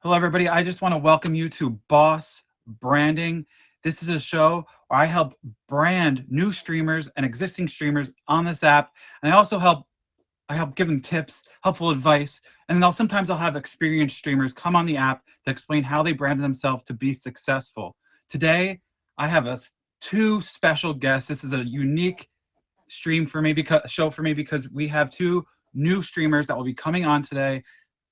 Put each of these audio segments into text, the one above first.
Hello, everybody. I just want to welcome you to Boss Branding. This is a show where I help brand new streamers and existing streamers on this app, and I help give them tips, helpful advice, and then sometimes I'll have experienced streamers come on the app to explain how they branded themselves to be successful. Today, I have two special guests. This is a unique show for me because we have two new streamers that will be coming on today.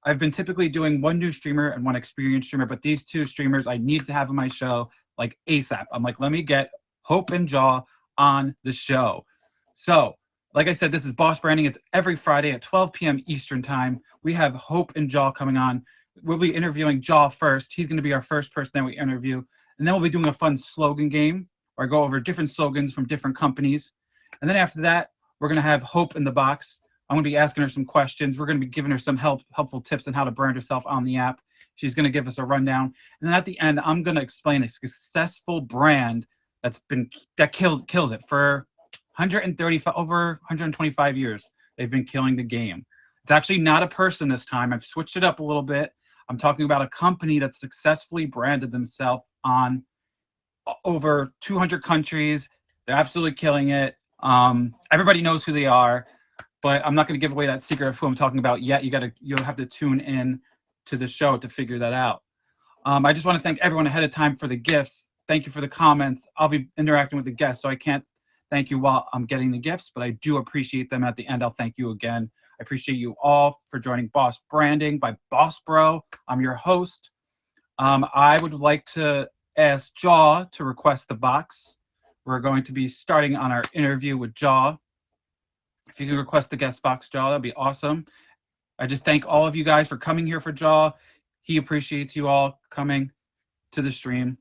I've been typically doing one new streamer and one experienced streamer, but these two streamers I need to have on my show like ASAP. I'm like, let me get Hope and Jaw on the show. So, like I said, this is Boss Branding. It's every Friday at 12 p.m. Eastern Time. We have Hope and Jaw coming on. We'll be interviewing Jaw first. He's going to be our first person that we interview. And then we'll be doing a fun slogan game where I go over different slogans from different companies. And then after that, we're going to have Hope in the box. I'm going to be asking her some questions. We're going to be giving her some helpful tips on how to brand herself on the app. She's going to give us a rundown. And then at the end, I'm going to explain a successful brand that kills it for over 125 years. They've been killing the game. It's actually not a person this time. I've switched it up a little bit. I'm talking about a company that successfully branded themselves on over 200 countries. They're absolutely killing it. Everybody knows who they are. But I'm not going to give away that secret of who I'm talking about yet. You'll have to tune in to the show to figure that out. I just want to thank everyone ahead of time for the gifts. Thank you for the comments. I'll be interacting with the guests, so I can't thank you while I'm getting the gifts, but I do appreciate them. At the end, I'll thank you again. I appreciate you all for joining Boss Branding by Boss Bro. I'm your host. I would like to ask Jaw to request the box. We're going to be starting on our interview with Jaw. If you can request the guest box, Jaw, that'd be awesome. I just thank all of you guys for coming here for Jaw. He appreciates you all coming to the stream.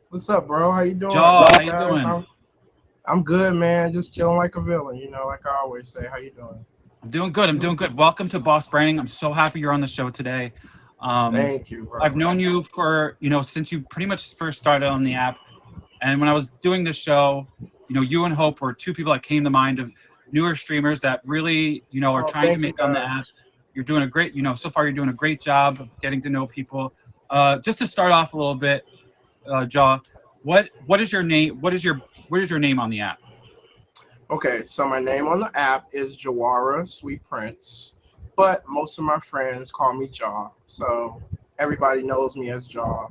What's up, bro? How you doing? Jaw, how you doing? I'm good, man. Just chilling like a villain, like I always say. How you doing? I'm doing good. Welcome to Boss Branding. I'm so happy you're on the show today. Thank you, bro. I've known you for, since you pretty much first started on the app. And when I was doing this show, you and Hope were two people that came to mind of newer streamers that really, are trying to make on the app. You're doing a great, so far you're doing a great job of getting to know people. Just to start off a little bit, Jaw, what is your name? What is your name on the app? Okay, so my name on the app is Jawara Sweet Prince, but most of my friends call me Jaw. So everybody knows me as Jaw.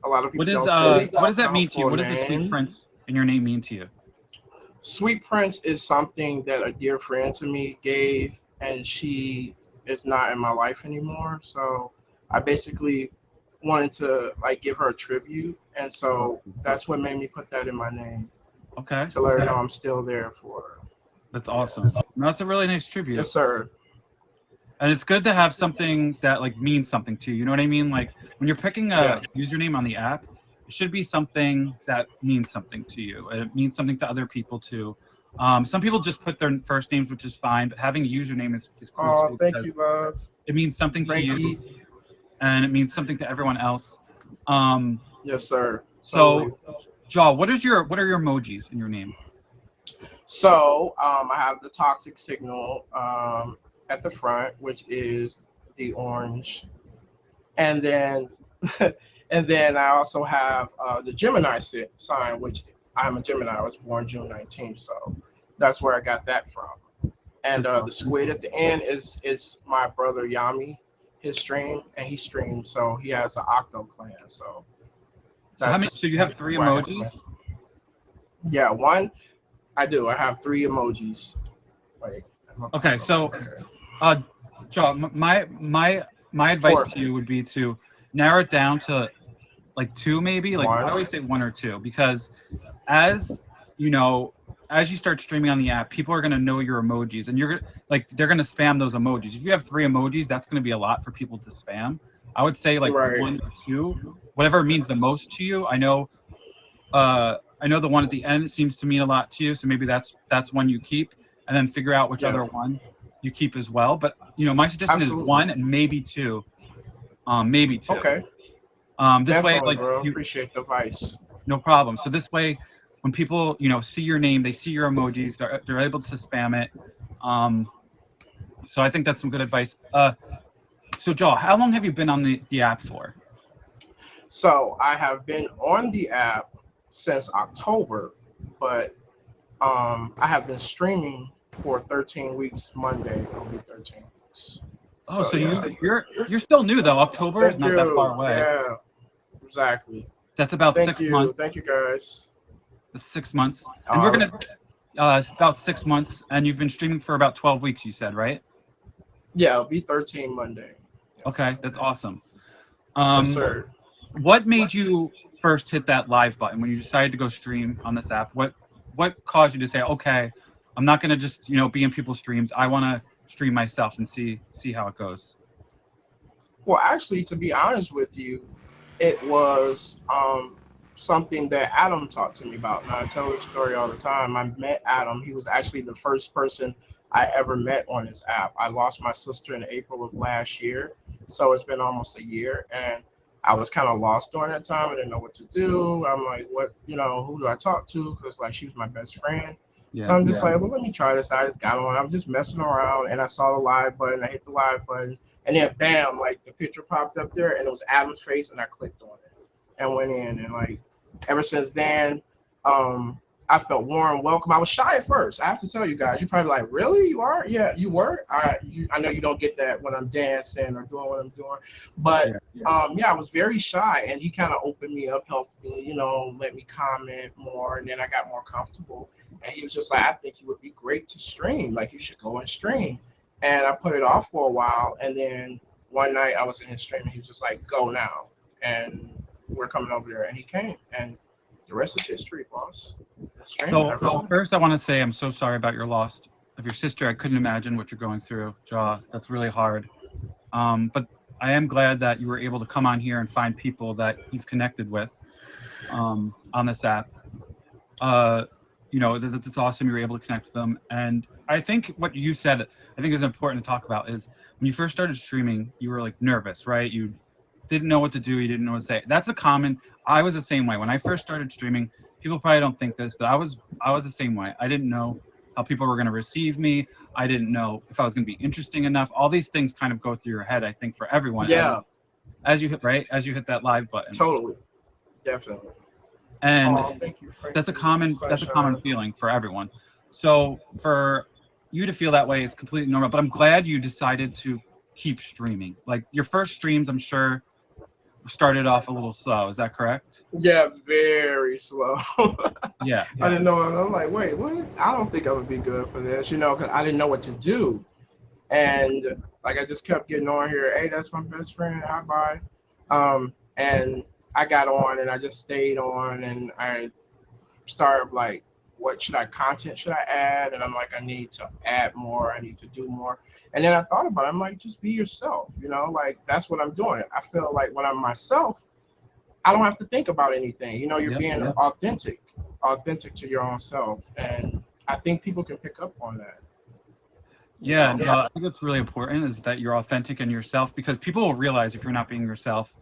A lot of people what does that mean to you? What does the Sweet Prince in your name mean to you? Sweet Prince is something that a dear friend to me gave, and she is not in my life anymore. So I basically wanted to give her a tribute, and so that's what made me put that in my name. Okay. To let her know I'm still there for her. That's awesome. No, that's a really nice tribute. Yes, sir. And it's good to have something that means something to you. You know what I mean? Like when you're picking a username on the app, it should be something that means something to you. It means something to other people too. Some people just put their first names, which is fine, but having a username is cool. Oh, thank you, love. It means something to you, and it means something to everyone else. Yes, sir. So, Jaw, what are your emojis in your name? So, I have the toxic signal at the front, which is the orange, and then I also have the Gemini sign, which I'm a Gemini. I was born June 19th, so that's where I got that from. And the squid at the end is my brother Yami, his stream, and he streams, so he has an Octo clan. So you have three emojis? Yeah, one. I do. I have three emojis. Okay, so, Jaw, my advice to you would be to narrow it down to two, maybe. I always say one or two, because as you start streaming on the app, people are gonna know your emojis, and they're gonna spam those emojis. If you have three emojis, that's gonna be a lot for people to spam. I would say one or two, whatever means the most to you. I know the one at the end seems to mean a lot to you, so maybe that's one you keep, and then figure out which other one you keep as well. But my suggestion is one and maybe two. Maybe two. Okay. This way, bro. You appreciate the advice. No problem. So this way, when people see your name, they see your emojis, they're able to spam it. So I think that's some good advice. So Joel, how long have you been on the app for? So I have been on the app since October, but I have been streaming for 13 weeks. Monday will be 13 weeks. Oh, So so yeah. you're still new though. October is Thank not that far you. away. Yeah, exactly. That's about Thank 6 months. you. Thank you guys. That's 6 months, and we're Uh, gonna about 6 months, and you've been streaming for about 12 weeks. You said, right? yeah, it'll be 13 Monday. Yeah, Okay, that's awesome. yes, Um, sir. what made you first hit that live button when you decided to go stream on this app? What caused you to say, okay, I'm not gonna just be in people's streams. I want to stream myself and see how it goes. Well, actually, to be honest with you, it was something that Adam talked to me about. And I tell this story all the time. I met Adam. He was actually the first person I ever met on this app. I lost my sister in April of last year. So it's been almost a year. And I was kind of lost during that time. I didn't know what to do. I'm like, who do I talk to? Because, like, she was my best friend. So Yeah. I'm just like, well, let me try this. I just got on. I was just messing around and I saw the live button. I hit the live button. And then bam, like the picture popped up there and it was Adam's face and I clicked on it and went in and like ever since then, I felt warm, welcome. I was shy at first. I have to tell you guys, you're probably like, really? You are? Yeah, you were? I know you don't get that when I'm dancing or doing what I'm doing. But yeah, I was very shy and he kind of opened me up, helped me, let me comment more. And then I got more comfortable. And he was just like, I think you would be great to stream. Like you should go and stream. And I put it off for a while. And then one night I was in his stream and he was just like, go now. And we're coming over there. And he came. And the rest is history, boss. Streaming So ever since. first, I want to say I'm so sorry about your loss of your sister. I couldn't imagine what you're going through, Jaw. That's really hard. But I am glad that you were able to come on here and find people that you've connected with on this app. That's awesome. You were able to connect with them, and I think what you said, I think is important to talk about is when you first started streaming, you were like nervous, right? You didn't know what to do. You didn't know what to say. That's a common. I was the same way when I first started streaming. People probably don't think this, but I was the same way. I didn't know how people were going to receive me. I didn't know if I was going to be interesting enough. All these things kind of go through your head. I think for everyone, Yeah, as you hit that live button, totally. Definitely. and Oh, thank you, Frank. that's a common feeling for everyone. So for you to feel that way is completely normal. But I'm glad you decided to keep streaming. Like your first streams, I'm sure started off a little slow. Is that correct? Yeah, very slow. Yeah. I didn't know. I'm like, wait, what? I don't think I would be good for this, because I didn't know what to do. And like, I just kept getting on here. Hey, that's my best friend. Hi, bye. And I got on and I just stayed on and I started like, what content should I add? And I'm like, I need to add more. I need to do more. And then I thought about it. I'm like, just be yourself, like that's what I'm doing. I feel like when I'm myself, I don't have to think about anything. You're Yep. being authentic to your own self. And I think people can pick up on that. You Yeah, know? and I think what's really important is that you're authentic and yourself because people will realize if you're not being yourself.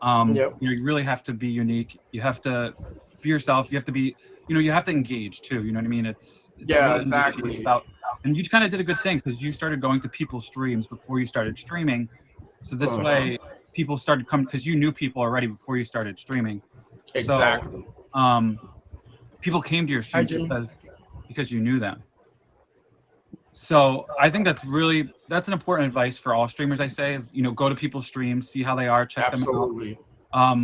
Yep. You really have to be unique. You have to be yourself. You have to be, you have to engage too. You know what I mean? It's Yeah, really engaging. It's exactly. about, and you kind of did a good thing because you started going to people's streams before you started streaming. So this Uh-huh. way, people started coming because you knew people already before you started streaming. So Exactly. um, people came to your Hi, streams Jimmy. because you knew them. So I think that's an important advice for all streamers. I say is go to people's streams, see how they are, check them out. Absolutely.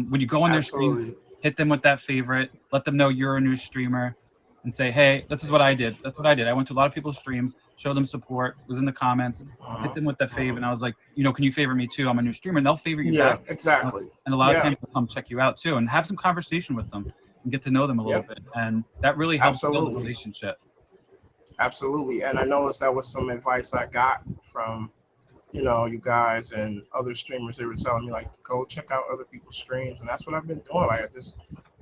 When you go on their streams, Absolutely. hit them with that favorite, let them know you're a new streamer, and say, hey, this is what I did. That's what I did. I went to a lot of people's streams, showed them support, was in the comments, hit Uh-huh. them with that fave, Uh-huh. and I was like, can you favor me too? I'm a new streamer, and they'll favor you Yeah, back. exactly. And a lot of Yeah. times they'll come check you out too, and have some conversation with them and get to know them a little Yep. bit, and that really helps build a Absolutely. relationship. Absolutely. And I noticed that was some advice I got from, you guys and other streamers. They were telling me like, go check out other people's streams, and that's what I've been doing. Like,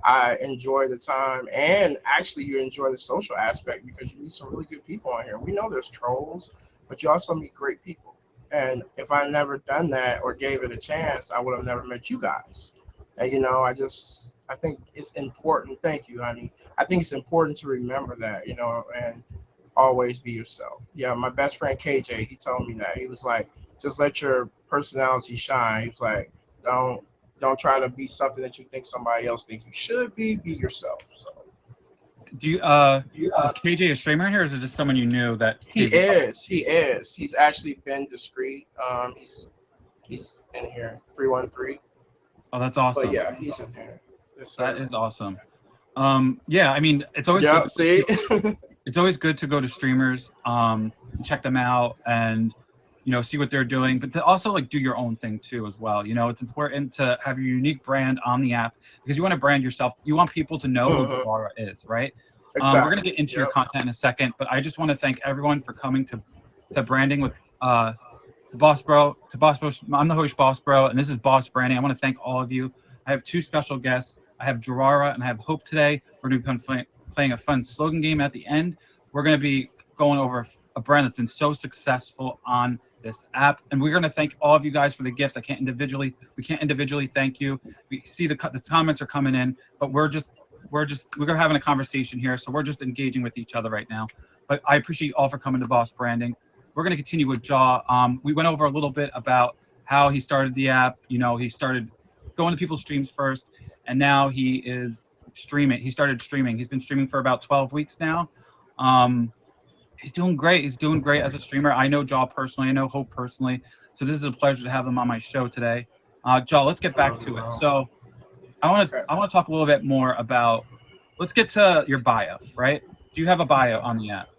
I enjoy the time, and actually, you enjoy the social aspect because you meet some really good people on here. We know there's trolls, but you also meet great people. And if I never done that or gave it a chance, I would have never met you guys. And I think it's important. Thank you, honey. I think it's important to remember that, and always be yourself. Yeah, my best friend KJ, he told me that. He was like, just let your personality shine. He was like, don't don't try to be something that you think somebody else thinks you should be. Be yourself. So Do you is KJ a streamer in here, or is it just someone you knew that he gave you? is. He is. He's actually been discreet. He's in here 313. Oh, that's But awesome. yeah, he's in here. Yes, That sir. is awesome. Yeah, I mean, it's always good. Yep. See. It's always good to go to streamers, check them out, and see what they're doing. But to also like do your own thing too as well. It's important to have your unique brand on the app because you want to brand yourself. You want people to know who Hmm. Devara is, right? We're gonna Exactly. get into your Yep. content in a second, but I just want to thank everyone for coming to branding with to Boss Bro, to Boss Bro. I'm the host, Boss Bro, and this is Boss Branding. I want to thank all of you. I have two special guests. I have Gerara and I have Hope today. We're going to be playing a fun slogan game at the end. We're going to be going over a brand that's been so successful on this app, and we're going to thank all of you guys for the gifts. We can't individually thank you. We see the comments are coming in, but we're having a conversation here, so we're just engaging with each other right now. But I appreciate you all for coming to Boss Branding. We're going to continue with Jaw. We went over a little bit about how he started the app. He started going to people's streams first, and now he is streaming. He started streaming. He's been streaming for about 12 weeks now. He's doing great. He's doing great as a streamer. I know Jaw personally. I know Hope personally. So this is a pleasure to have them on my show today. Jaw, let's get back Love you, to it. bro. So Okay. I want to talk a little bit more about. Let's get to your bio. Right? Do you have a bio on the app?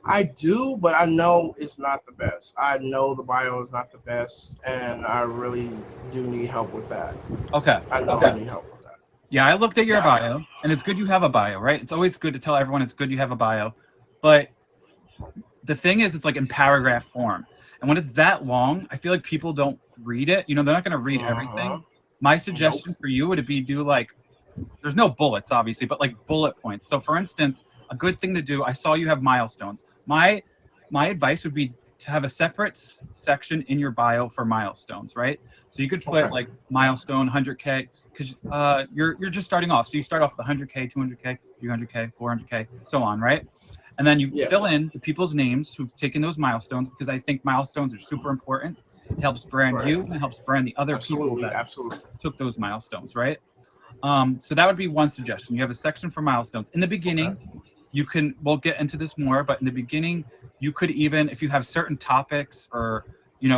I do, but I know it's not the best. I know the bio is not the best, and I really do need help with that. Okay. I know Okay. I need help with that. Yeah, I looked at your bio, and it's good you have a bio, right? It's always good to tell everyone it's good you have a bio. But the thing is, it's like in paragraph form. And when it's that long, I feel like people don't read it. They're not going to read everything. Uh-huh. My Nope. suggestion for you would be do like, there's no bullets, obviously, but like bullet points. So, for instance, a good thing to do, I saw you have milestones. My advice would be to have a separate section in your bio for milestones, right? So you could put Okay. like milestone 100K because you're just starting off. So you start off with 100K, 200K, 300K, 400K, so on, right? And then you Yeah. fill in the people's names who've taken those milestones because I think milestones are super important. It helps brand Right. you and it helps brand the other people Absolutely. that Absolutely. took those milestones, right? So that would be one suggestion. You have a section for milestones. In the Okay. beginning, we'll get into this more, but in the beginning, you could even, if you have certain topics or,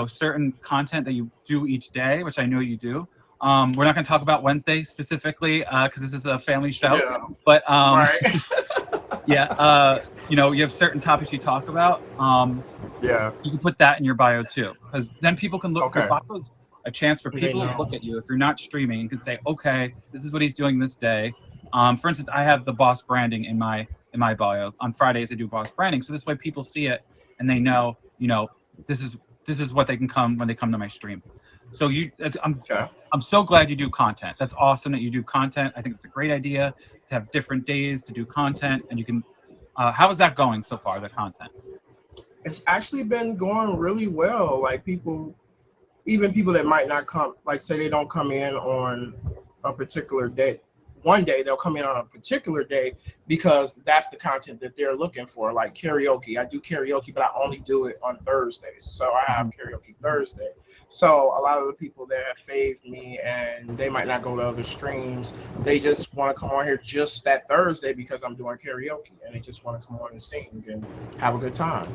certain content that you do each day, which I know you do. We're not going to talk about Wednesday specifically because this is a family show, Yeah. but Right. yeah, you have certain topics you talk about. Yeah. You can put that in your bio too, because then people can look. Your Okay. bio is a chance for They people to know. look at you. If you're not streaming, you can say, okay, this is what he's doing this day. For instance, I have the boss branding in my bio. On Fridays, I do boss branding, so this way people see it and they know, this is what they can come when they come to my stream. So Okay. I'm so glad you do content. That's awesome that you do content. I think it's a great idea to have different days to do content, and you can. How is that going so far? The content. It's actually been going really well. Like people, even people that might not come, like say they don't come in on a particular day. One day they'll come in on a particular day because that's the content that they're looking for. Like karaoke, I do karaoke, but I only do it on Thursdays. So I have Mhm. karaoke Thursday. So a lot of the people that have faved me and they might not go to other streams, they just want to come on here just that Thursday because I'm doing karaoke and they just want to come on and sing and have a good time.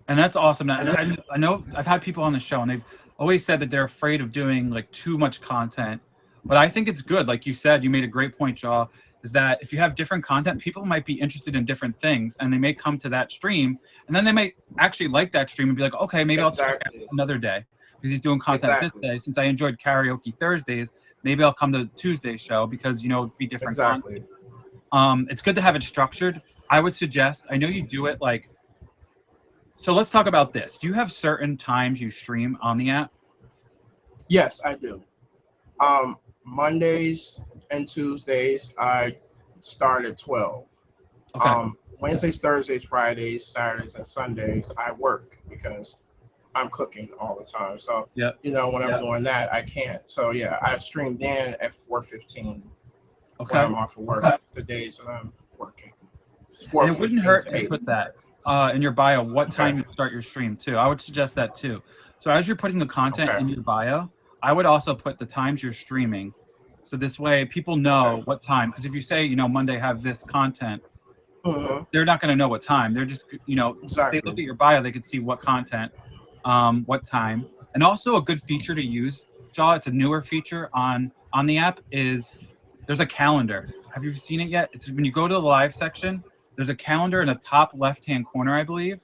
And that's awesome. Now, I know I've had people on the show, and they've always said that they're afraid of doing like too much content. But I think it's good. Like you said, you made a great point, Jaw, is that if you have different content, people might be interested in different things, and they may come to that stream, and then they may actually like that stream and be like, okay, maybe I'll check out Exactly. another day because he's doing content this Exactly. day. Since I enjoyed karaoke Thursdays, maybe I'll come to Tuesday's show because it'd be different content. Exactly. It's good to have it structured. I would suggest. I know you do it like. So let's talk about this. Do you have certain times you stream on the app? Yes, I do. Mondays and Tuesdays, I start at 12. Okay. Wednesdays, Thursdays, Fridays, Saturdays, and Sundays, I work because I'm cooking all the time. So, Yep. when I'm doing that, I can't. So, yeah, I stream then at 4:15 when Okay. I'm off of work, the days that I'm working. And fourth, it wouldn't 15th, hurt to 8th. put that in your bio, what Okay. time you start your stream too. I would suggest that too. So as you're putting the content Okay. in your bio, I would also put the times you're streaming. So this way people know Okay. what time. Because if you say, Monday have this content, Mm-hmm. they're not going to know what time. They're just, if they look Exactly. at your bio, they could see what content, what time. And also a good feature to use, Jaw, it's a newer feature on the app, is there's a calendar. Have you seen it yet? It's when you go to the live section, there's a calendar in the top left-hand corner, I believe,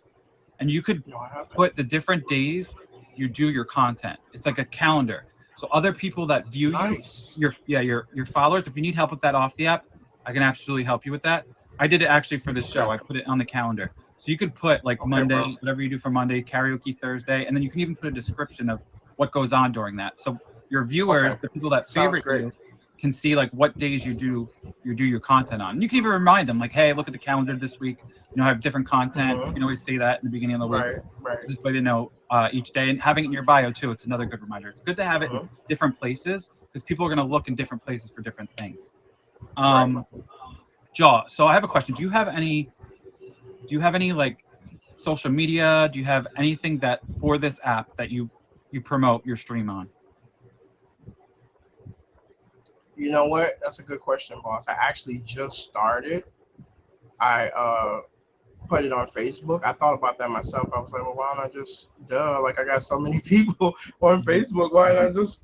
and you could No, I haven't. put the different days you do your content. It's like a calendar. So other people that view you, Nice. your followers, if you need help with that off the app, I can absolutely help you with that. I did it actually for this show. Okay. I put it on the calendar. So you could put like Okay, bro. Monday, whatever you do for Monday, karaoke Thursday, and then you can even put a description of what goes on during that. So your viewers, Okay. the people that Sounds favorite great. you, can see like what days you do your content on. And you can even remind them like, hey, look at the calendar this week. I have different content. You Mm-hmm. can always say that in the beginning of the week. Right. Right. So this way they know each day, and having it in your bio too. It's another good reminder. It's good to have it in Mm-hmm. different places because people are going to look in different places for different things. Right. Jaw. So I have a question. Do you have any like social media? Do you have anything that for this app that you promote your stream on? You know what? That's a good question, boss. I actually just started. I put it on Facebook. I thought about that myself. I was like, well, why don't I just like I got so many people on Facebook. Why don't I just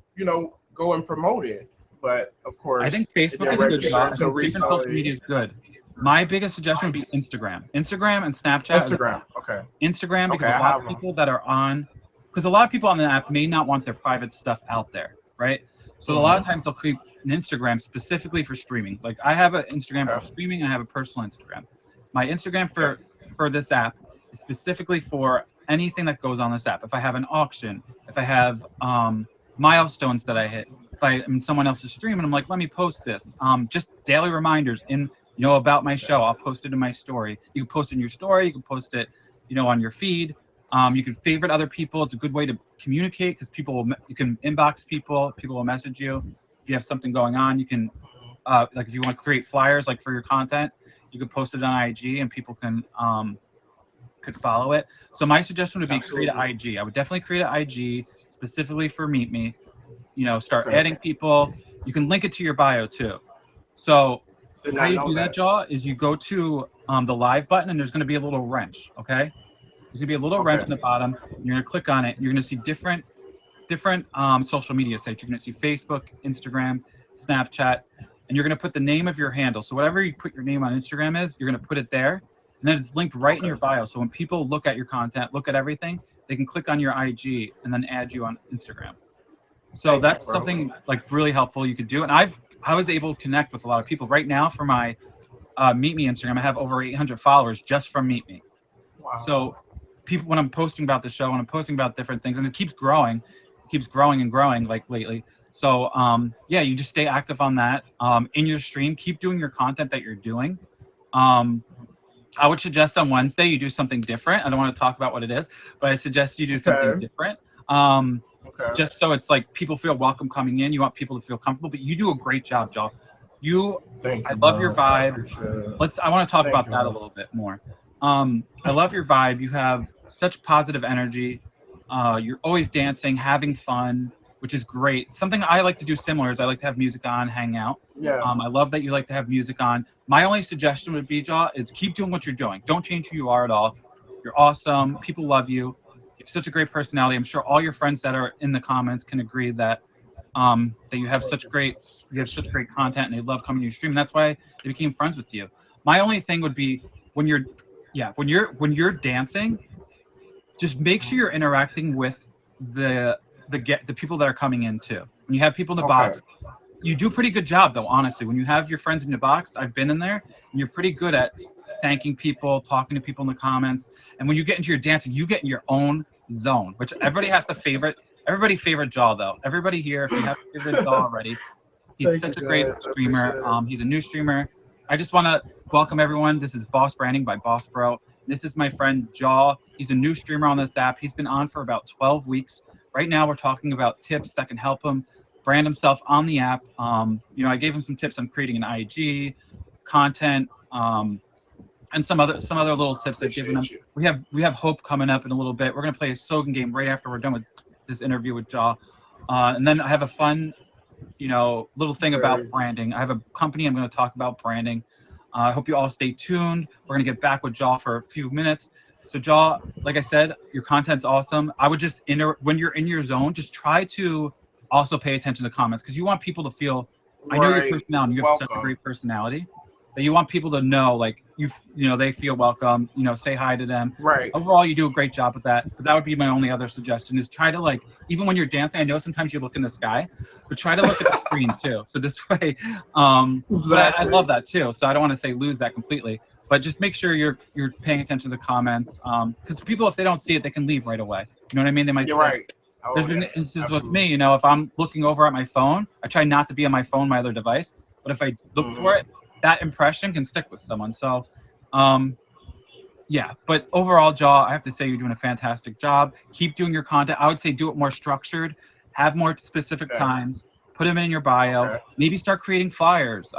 go and promote it? But of course, I think it Facebook didn't is a good register job. I until think different social recently. media is good. My biggest suggestion would be Instagram. Instagram and Snapchat are the Instagram. Okay. Instagram, because Okay. a I lot have of them. people that are on, because a lot of people on the app may not want their private stuff out there, right? So a lot of Mm-hmm. times they'll create an Instagram specifically for streaming. Like I have an Instagram for Okay. streaming and I have a personal Instagram. My Instagram Okay. for this app is specifically for anything that goes on this app. If I have an auction, if I have milestones that I hit, if I'm in someone else's stream and I'm like, let me post this. Just daily reminders about my show. I'll post it in my story. You can post it in your story. You can post it, on your feed. You can favorite other people. It's a good way to communicate because you can inbox people. People will message you. If you have something going on, you can, like if you want to create flyers, like for your content, you can post it on IG and people could follow it. So my suggestion would be create an Absolutely. IG. I would definitely create an IG specifically for Meet Me. Start Okay. adding people. You can link it to your bio too. So Did how not you know do that, that. Jaw, is you go to the live button and there's going to be a little wrench. Okay, there's going to be a little wrench Okay. in the bottom. And you're going to click on it. And you're going to see different social media sites. You're going to see Facebook, Instagram, Snapchat, and you're going to put the name of your handle. So whatever you put your name on Instagram is, you're going to put it there, and then it's linked right in Okay. your bio. So when people look at your content, look at everything, they can click on your IG and then add you on Instagram. So Thank you, that's bro. something like really helpful you could do. And I was able to connect with a lot of people right now for my Meet Me Instagram. I have over 800 followers just from Meet Me. Wow. So people, when I'm posting about the show, when I'm posting about different things, and it keeps growing and growing like lately. So yeah, you just stay active on that in your stream. Keep doing your content that you're doing. Um, I would suggest on Wednesday you do something different. I don't want to talk about what it is, but I suggest you do something Okay. different. Um, Okay. just so it's like people feel welcome coming in. You want people to feel comfortable, but you do a great job, Joe. Thank I you, love your bro. I vibe. appreciate it. I want to talk Thank about you, that a bro. little bit more. I love your vibe. You have such positive energy. You're always dancing, having fun, which is great. Something I like to do similar is I like to have music on, hang out. Yeah. I love that you like to have music on. My only suggestion would be, Jaw, is keep doing what you're doing. Don't change who you are at all. You're awesome. People love you. You have such a great personality. I'm sure all your friends that are in the comments can agree that that you have such great content and they love coming to your stream. And that's why they became friends with you. My only thing would be when you're when you're dancing, just make sure you're interacting with the people that are coming in too. When you have people in the Okay. box, you do a pretty good job though, honestly. When you have your friends in the box, I've been in there, and you're pretty good at thanking people, talking to people in the comments. And when you get into your dancing, you get in your own zone, which everybody has to favorite. Everybody favorite Jaw though. Everybody here, if you have favorite Jaw already, he's Thank you, such a great guys. I appreciate streamer. it. He's a new streamer. I just want to welcome everyone. This is Boss Branding by Boss Bro. This is my friend Jaw. He's a new streamer on this app. He's been on for about 12 weeks. Right now, we're talking about tips that can help him brand himself on the app. I gave him some tips on creating an IG, content, and some other little tips I've given them. Appreciate you. We have Hope coming up in a little bit. We're gonna play a Slogan game right after we're done with this interview with Jaw, and then I have a fun, little thing about Very branding. I have a company I'm going to talk about branding. I hope you all stay tuned. We're going to get back with Jaw for a few minutes. So Jaw, like I said, your content's awesome. I would just when you're in your zone, just try to also pay attention to comments because you want people to feel. I know your right. personality. You have such a Welcome. great personality that you want people to know, like they feel welcome. Say hi to them. Right. Overall, you do a great job with that. But that would be my only other suggestion: is try to even when you're dancing. I know sometimes you look in the sky, but try to look at the screen too. So this way, but I Exactly. love that too. So I don't want to say lose that completely, but just make sure you're paying attention to the comments. Because people, if they don't see it, they can leave right away. You know what I mean? They might You're say. right. There's Oh been yeah. instances with Absolutely. me, if I'm looking over at my phone, I try not to be on my phone, my other device. But if I look for it, Hmm. that impression can stick with someone. So, yeah. But overall, Jaw, I have to say you're doing a fantastic job. Keep doing your content. I would say do it more structured, have more specific Okay. times, put them in your bio. Okay. Maybe start creating flyers.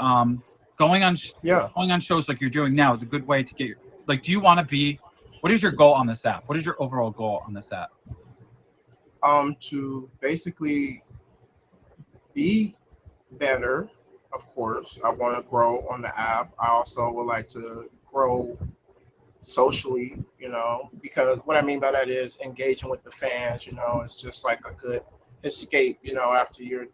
Going on Yeah. going on shows like you're doing now is a good way to get your Do you want to be? What is your goal on this app? What is your overall goal on this app? To basically be better. Of course, I want to grow on the app. I also would like to grow socially, because what I mean by that is engaging with the fans. It's just like a good escape. After you're,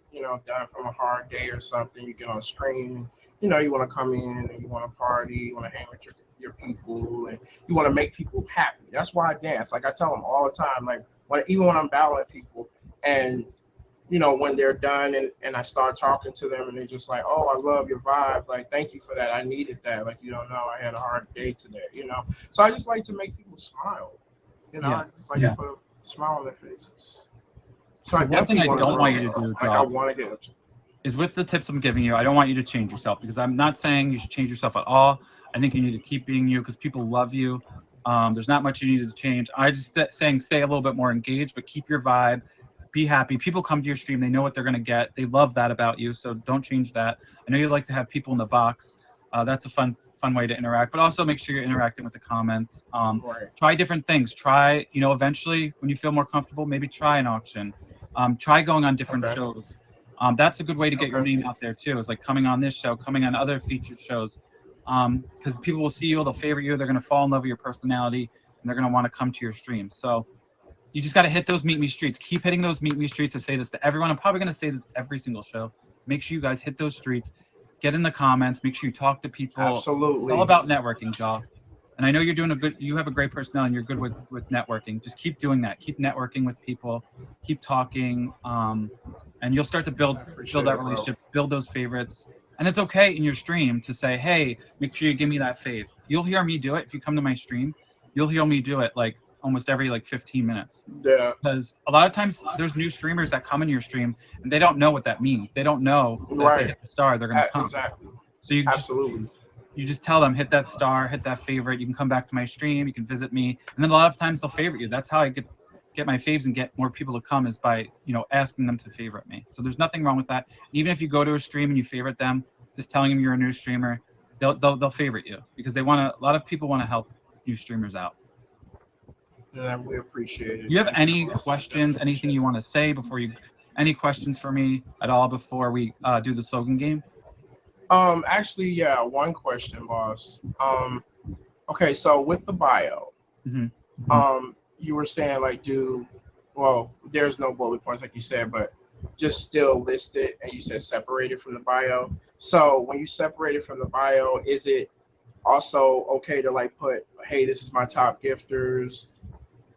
done from a hard day or something, you get on stream. You want to come in and you want to party, you want to hang with your people, and you want to make people happy. That's why I dance. Like I tell them all the time, like even when I'm battling people, and when they're done and I start talking to them and they're just like, oh, I love your vibe. Like, thank you for that. I needed that. Like, you don't know, I had a hard day today. So I just like to make people smile. Yeah, I just like to yeah. put a smile on their faces. So I So one thing definitely I want to don't want you to grow. do, Like, I Jaw, want to get, is with the tips I'm giving you, I don't want you to change yourself because I'm not saying you should change yourself at all. I think you need to keep being you because people love you. There's not much you need to change. I just saying stay a little bit more engaged, but keep your vibe. Be happy. People come to your stream. They know what they're going to get. They love that about you. So don't change that. I know you like to have people in the box. That's a fun way to interact, but also make sure you're interacting with the comments. right. Try different things. Try, eventually when you feel more comfortable, maybe try an auction. Try going on different Okay. shows. That's a good way to get your Okay. name out there too. Is like coming on this show, coming on other featured shows, because people will see you, they'll favorite you, they're gonna fall in love with your personality, and they're gonna want to come to your stream. So you just got to hit those meet me streets. Keep hitting those meet me streets. I say this to everyone. I'm probably gonna say this every single show. Make sure you guys hit those streets. Get in the comments. Make sure you talk to people. It's all Absolutely. about networking, Jaw. And I know you're doing you have a great personality and you're good with networking. Just keep doing that. Keep networking with people. Keep talking. And you'll start to I build appreciate that it, bro. relationship, build those favorites. And it's okay in your stream to say, hey, make sure you give me that fave. You'll hear me do it. If you come to my stream, you'll hear me do it like almost every 15 minutes. Yeah. Because a lot of times there's new streamers that come in your stream and they don't know what that means. They don't know that if they Right. hit the star, they're gonna come. Exactly. So Absolutely. you just tell them hit that star, hit that favorite. You can come back to my stream, you can visit me, and then a lot of times they'll favorite you. That's how I get my faves and get more people to come is by asking them to favorite me. So there's nothing wrong with that. Even if you go to a stream and you favorite them, just telling them you're a new streamer, they'll favorite you because they want to. A lot of people want to help new streamers out. Yeah, we appreciate Do it. you have Thank you, any boss. questions? Definitely Anything appreciate you it. want to say before you? Any questions for me at all before we do the slogan game? Actually, yeah, one question, boss. Okay, so with the bio, Hmm. you were saying like, well, there's no bullet points like you said, but just still list it, and you said separated from the bio. So when you separate it from the bio, is it also okay to like put, hey, this is my top gifters?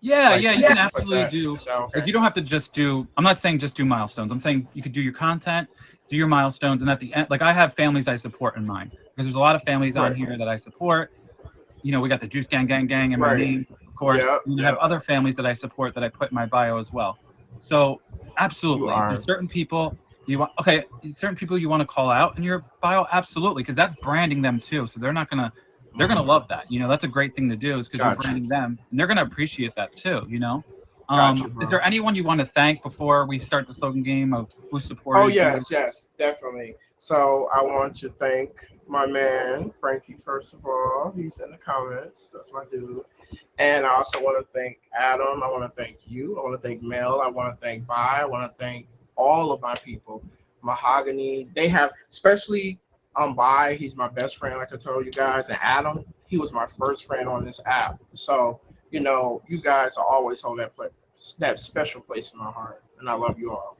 Yeah, Like yeah, you I can can put absolutely that. do. Is that Like, okay? you don't have to just do. I'm not saying just do milestones. I'm saying you could do your content, do your milestones, and at the end, like I have families I support in mind because there's a lot of families on Right. here that I support. We got the Juice Gang Gang Gang in my Right. name, of course. Yep. And I have Yep. other families that I support that I put in my bio as well. So You absolutely, there's are. certain people you want. Okay, certain people you want to call out in your bio, absolutely, because that's branding them too. So they're gonna Mhm. love that. That's a great thing to do is because you're Got you. branding them, and they're gonna appreciate that too. Got you, Is bro. there anyone you want to thank before we start the slogan game of who Oh supported you? yes, yes, definitely. So I want to thank my man Frankie. First of all, he's in the comments. That's my dude. And I also want to thank Adam. I want to thank you. I want to thank Mel. I want to thank Bai. I want to thank all of my people. Mahogany. They have, especially Bai. He's my best friend, like I told you guys. And Adam, he was my first friend on this app. So you guys are always hold that special place in my heart, and I love you all.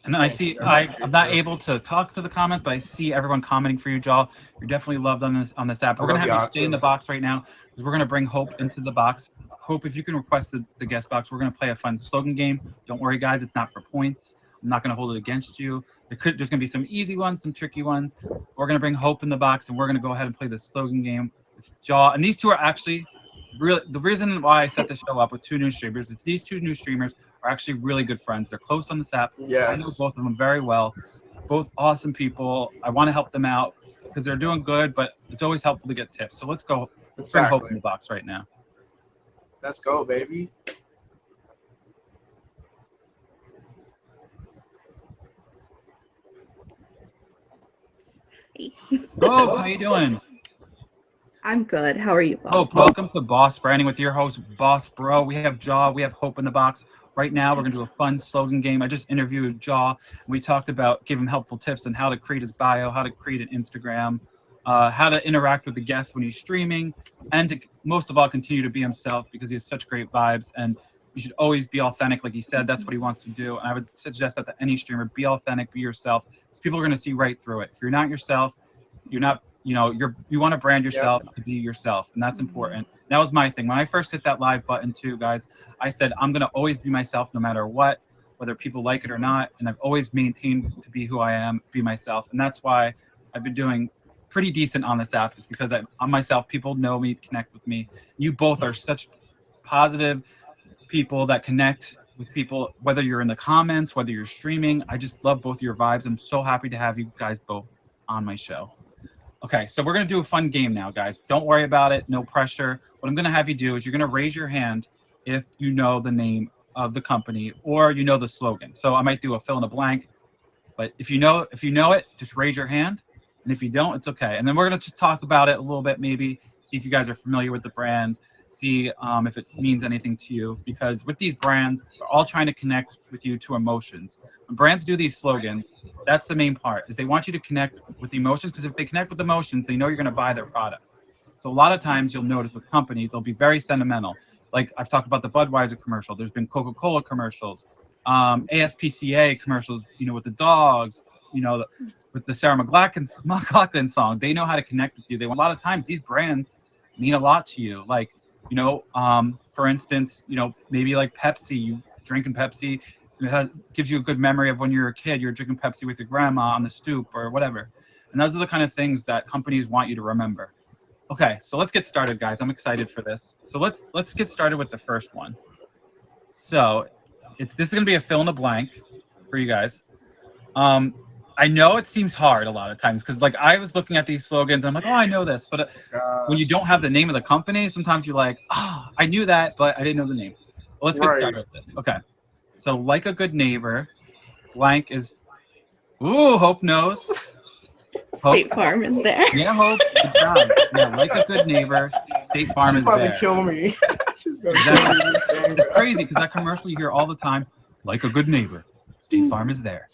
And I Thank you. see I I'm appreciate not you. able to talk to the comments, but I see everyone commenting for you, Jaw. You're definitely loved on this app. I We're gonna love have you y'all stay in the too. box right now because we're gonna bring Hope into the box. Hope, if you can request the guest box, we're gonna play a fun slogan game. Don't worry, guys, it's not for points. I'm not gonna hold it against you. There's gonna be some easy ones, some tricky ones. We're gonna bring Hope in the box, and we're gonna go ahead and play the slogan game with Jaw. And these two are actually real. The reason why I set the show up with two new streamers is these two new streamers are actually really good friends. They're close on this app. I know Yes, both of them very well. Both awesome people. I want to help them out because they're doing good, but it's always helpful to get tips. So let's go. Let's bring Hope exactly. in the box right now. Let's go, baby. Hope, how you doing? I'm good. How are you, boss? Hope, welcome to Boss Branding with your host, Boss Bro. We have Jaw. We have Hope in the box. Right now, we're going to do a fun slogan game. I just interviewed Jaw, and we talked about giving him helpful tips on how to create his bio, how to create an Instagram, how to interact with the guests when he's streaming, and to most of all, continue to be himself because he has such great vibes. And you should always be authentic, like he said. That's what he wants to do. And I would suggest that to any streamer: be authentic, be yourself, because people are going to see right through it. If you're not yourself, you're not. You want to brand Yep. yourself to be yourself, and that's important. That was my thing when I first hit that live button too, guys. I said I'm gonna always be myself no matter what, whether people like it or not, and I've always maintained to be who I am, be myself, and that's why I've been doing pretty decent on this app. Is because I'm myself. People know me, connect with me. You both are such positive people that connect with people, whether you're in the comments, whether you're streaming. I just love both your vibes. I'm so happy to have you guys both on my show. Okay, so we're going to do a fun game now, guys. Don't worry about it. No pressure. What I'm going to have you do is you're going to raise your hand if you know the name of the company or you know the slogan. So I might do a fill in a blank, but if you know it, just raise your hand. And if you don't, it's okay. And then we're going to just talk about it a little bit, maybe see if you guys are familiar with the brand, see if it means anything to you. Because with these brands, they're all trying to connect with you to emotions. When brands do these slogans, that's the main part, is they want you to connect with the emotions, because if they connect with emotions, they know you're going to buy their product. So a lot of times you'll notice with companies, they'll be very sentimental. Like I've talked about the Budweiser commercial. There's been Coca-Cola commercials, ASPCA commercials, with the dogs, with the Sarah McLachlan song. They know how to connect with you. A lot of times these brands mean a lot to you. Like, for instance, maybe like Pepsi, you've drinking Pepsi. Gives you a good memory of when you were a kid. You're drinking Pepsi with your grandma on the stoop or whatever. And those are the kind of things that companies want you to remember. Okay, so let's get started, guys. I'm excited for this. So let's get started with the first one. So this is gonna be a fill in the blank for you guys. I know it seems hard a lot of times because like I was looking at these slogans and I'm like, oh, I know this, but when you Gosh. don't have the name of the company, sometimes you're like, oh, I knew that, but I didn't know the name. Well, let's get Right. started with this. Okay, so like a good neighbor, blank is. Ooh, Hope knows. State Farm is there. Yeah, Hope. Good job. Yeah, like a good neighbor, State Farm She's is about to there. kill me. She's gonna Exactly. kill me this game. It's crazy because that commercial you hear all the time. Like a good neighbor, State Farm is there.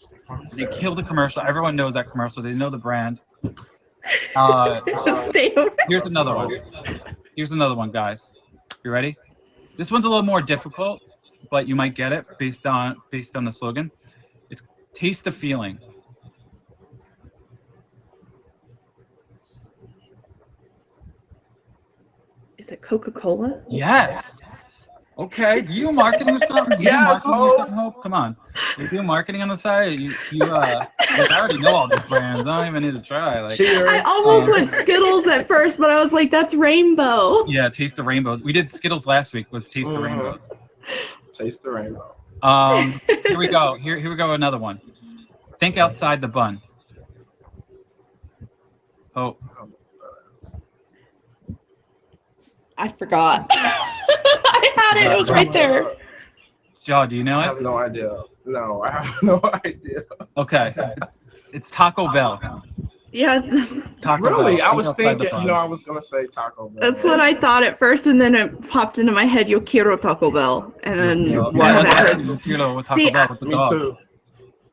They killed the commercial. Everyone knows that commercial. They know the brand. State Farm. Here's another one. Here's another one, guys. You ready? This one's a little more difficult, but you might get it based on the slogan. It's taste the feeling. Is it Coca-Cola? Yes. Okay. Do you do marketing or something? Do you do Yes, marketing or Hope. something, Hope? Come on. You do marketing on the side? I already know all these brands. I don't even need to try. Like, Cheers. I almost went Skittles at first, but I was like, that's rainbow. yeah, Taste the Rainbows. We did Skittles last week. Was Taste the Mhm. Rainbows. Taste the rainbow. Here we go. Here we go. Another one. Think outside the bun. Oh, I forgot. I had it. It was right there. Jaw, do you know I it? have no idea. No, I have no idea. Okay. It's Taco Bell. Yeah, Taco Really? Bell. I was Outside the thinking, bun. I was gonna say Taco Bell. that's what I thought at first, and then it popped into my head, Yo quiero Taco Bell, and then Yeah, I that's haven't actually heard. you know with Taco See, Bell with the Me dog. too.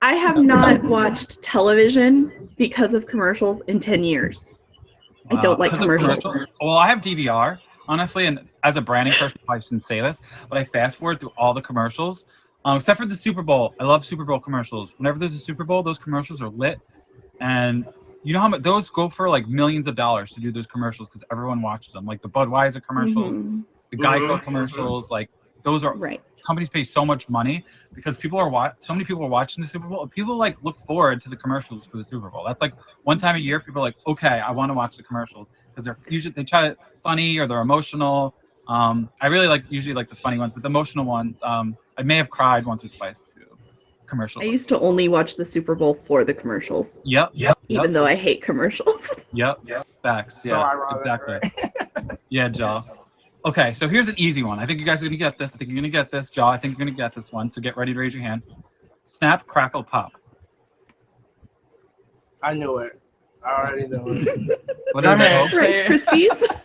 I have not watched television because of commercials in 10 years. I don't like Because of commercials. Well, I have DVR, honestly, and as a branding person, I shouldn't say this, but I fast forward through all the commercials, except for the Super Bowl. I love Super Bowl commercials. Whenever there's a Super Bowl, those commercials are lit, and you know how much those go for, like millions of dollars to do those commercials because everyone watches them, like the Budweiser commercials, Mhm. the Geico commercials, like those are Right. companies pay so much money because so many people are watching the Super Bowl. People like look forward to the commercials for the Super Bowl. That's like one time a year people are like, okay, I want to watch the commercials because they're usually they try to funny or they're emotional. I really usually like the funny ones, but the emotional ones, I may have cried once or twice to commercials. I used to only watch the Super Bowl for the commercials, Yep. even though I hate commercials. Yep. Facts. So Yeah. ironic, Exactly. right? Yeah, Jaw. Okay, so here's an easy one. I think you guys are gonna get this. I think you're gonna get this, Jaw. I think you're gonna get this one. So get ready to raise your hand. Snap, crackle, pop. I knew it. I already knew it. What Go is ahead. it? Rice Krispies.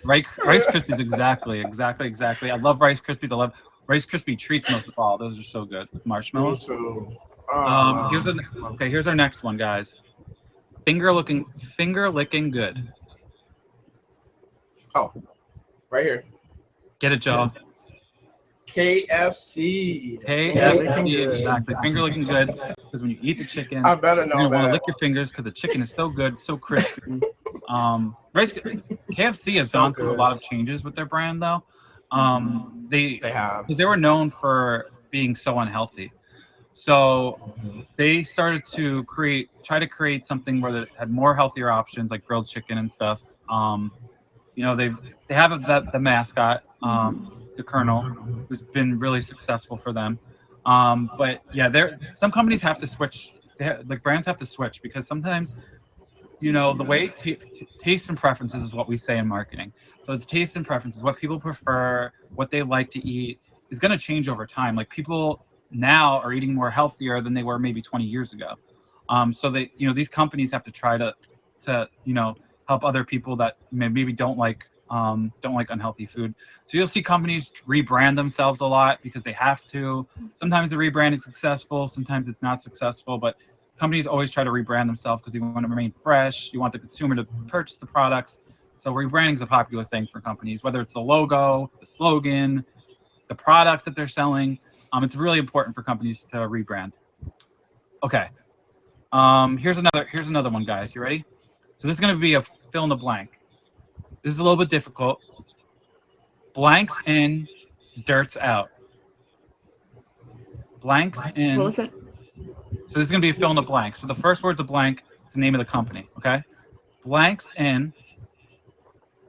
Rice Krispies, exactly. I love Rice Krispies. I love Rice Krispie treats most of all. Those are so good with Me marshmallows. too. Here's our next one, guys. Finger licking good. Oh, right here. Get it, Jaw. KFC. KFC, exactly. Finger licking good because when you eat the chicken, I better you're know gonna want to that. lick your fingers because the chicken is so good, so crispy. KFC has So gone through a good. lot of changes with their brand, though. They have. because they were known for being so unhealthy, so they started to try to create something where they had more healthier options like grilled chicken and stuff. They have the mascot, the Colonel, who's been really successful for them. But yeah, some companies have to switch. Like brands have to switch because sometimes, the way taste and preferences is what we say in marketing. So it's taste and preferences, what people prefer, what they like to eat is going to change over time. Like people now are eating more healthier than they were maybe 20 years ago. So these companies have to try to help other people that maybe don't like unhealthy food. So you'll see companies rebrand themselves a lot because they have to. Sometimes the rebrand is successful, sometimes it's not successful, but companies always try to rebrand themselves because they want to remain fresh. You want the consumer to purchase the products. So rebranding is a popular thing for companies, whether it's the logo, the slogan, the products that they're selling. It's really important for companies to rebrand. Okay. Here's another one, guys. You ready? So this is going to be a fill in the blank. This is a little bit difficult. Blanks in, dirts out. Blanks in. What was it? So this is going to be a fill in the blank. So the first word's a blank. It's the name of the company. Okay. Blanks in,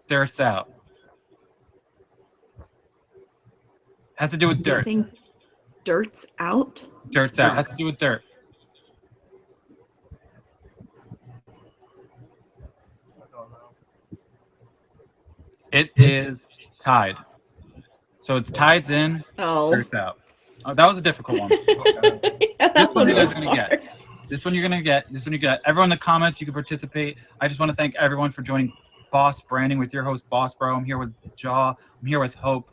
dirts out. Has to do with You're dirt. saying dirt's out? Dirt's out. Has to do with dirt. I don't know. It is tied. So it's tides in, Oh. dirt's out. Oh, that was a difficult one. Yeah, This one you guys was are gonna get. This one you're gonna get. This one you get. Everyone in the comments, you can participate. I just want to thank everyone for joining Boss Branding with your host, Boss Bro. I'm here with Jaw. I'm here with Hope.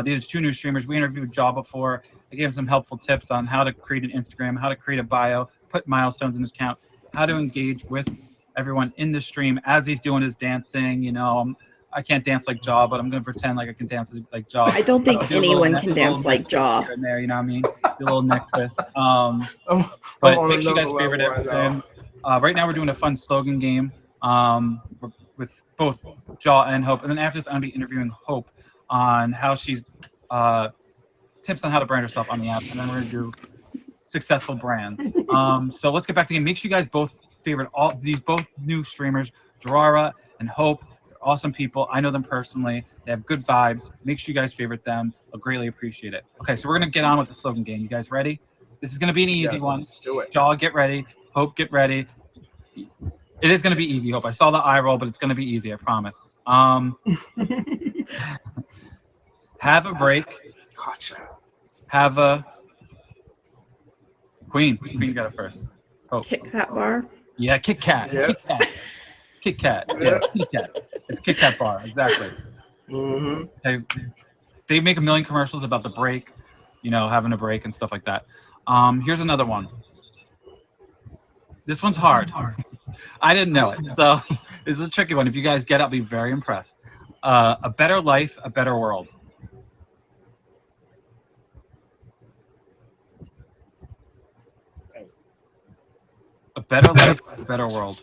These are two new streamers. We interviewed Jaw before. I gave him some helpful tips on how to create an Instagram, how to create a bio, put milestones in his account, how to engage with everyone in the stream as he's doing his dancing. I can't dance like Jaw, but I'm gonna pretend like I can dance like Jaw. I don't think Do a little anyone neck- can a little dance neck like twist Jaw. here and there, you know what I mean? Do a little neck twist. But I'm on make sure you guys another favorite level right everything. now. Right now we're doing a fun slogan game with both Jaw and Hope, and then after this I'm gonna be interviewing Hope on how she's tips on how to brand herself on the app, and then we're gonna do successful brands. So let's get back to the game. Make sure you guys both favorite all these both new streamers, Gerara and Hope. They're awesome people. I know them personally. They have good vibes. Make sure you guys favorite them. I'll greatly appreciate it. Okay, so we're gonna get on with the slogan game. You guys ready? This is gonna be an easy one. Let's do it. Jaw, get ready. Hope, get ready. It is gonna be easy, Hope. I saw the eye roll, but it's gonna be easy, I promise. Have a break. Gotcha. Have a Queen, you got it first. Hope. Kit Kat bar. Yeah, Kit Kat. Yeah. Kit Kat. Kit Kat. Yeah, Kit Kat. It's Kit Kat bar, exactly. Mm-hmm. They make a million commercials about the break, having a break and stuff like that. Here's another one. This one's hard. I didn't know it, so this is a tricky one. If you guys get it, I'll be very impressed. A better life, a better world. A better life, a better world.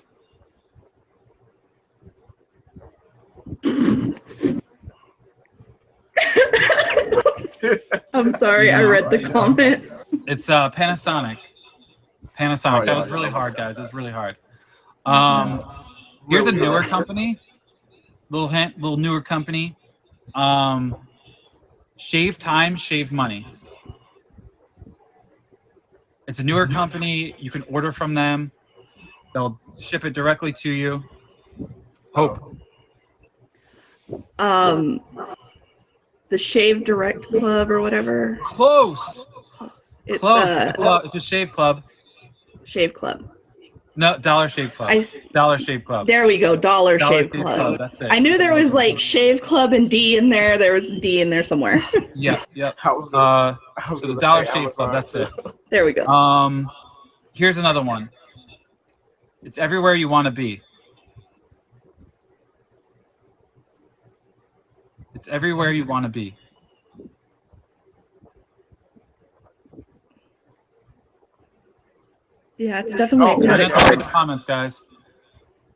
I'm sorry, I read the comment. It's Panasonic. Panasonic. Oh, That yeah, was really yeah. hard, guys. That was really hard. Here's a Really newer good. company. Little hint, little newer company. Shave time, shave money. It's a newer company. You can order from them. They'll ship it directly to you. Hope. The Shave Direct Club or whatever. Close. It's Close. It's a shave club. Shave Club. No, Dollar Shave Club. Dollar Shave Club. There we go, Dollar Shave Club. That's it. I knew there was like Shave Club and D in there. There was D in there somewhere. Yeah. I was gonna So the Dollar say Shave Club. Amazon, That's too. it. There we go. Here's another one. It's everywhere you want to be. It's everywhere you want to be. Yeah, it's definitely a Put it in category. the comments, guys.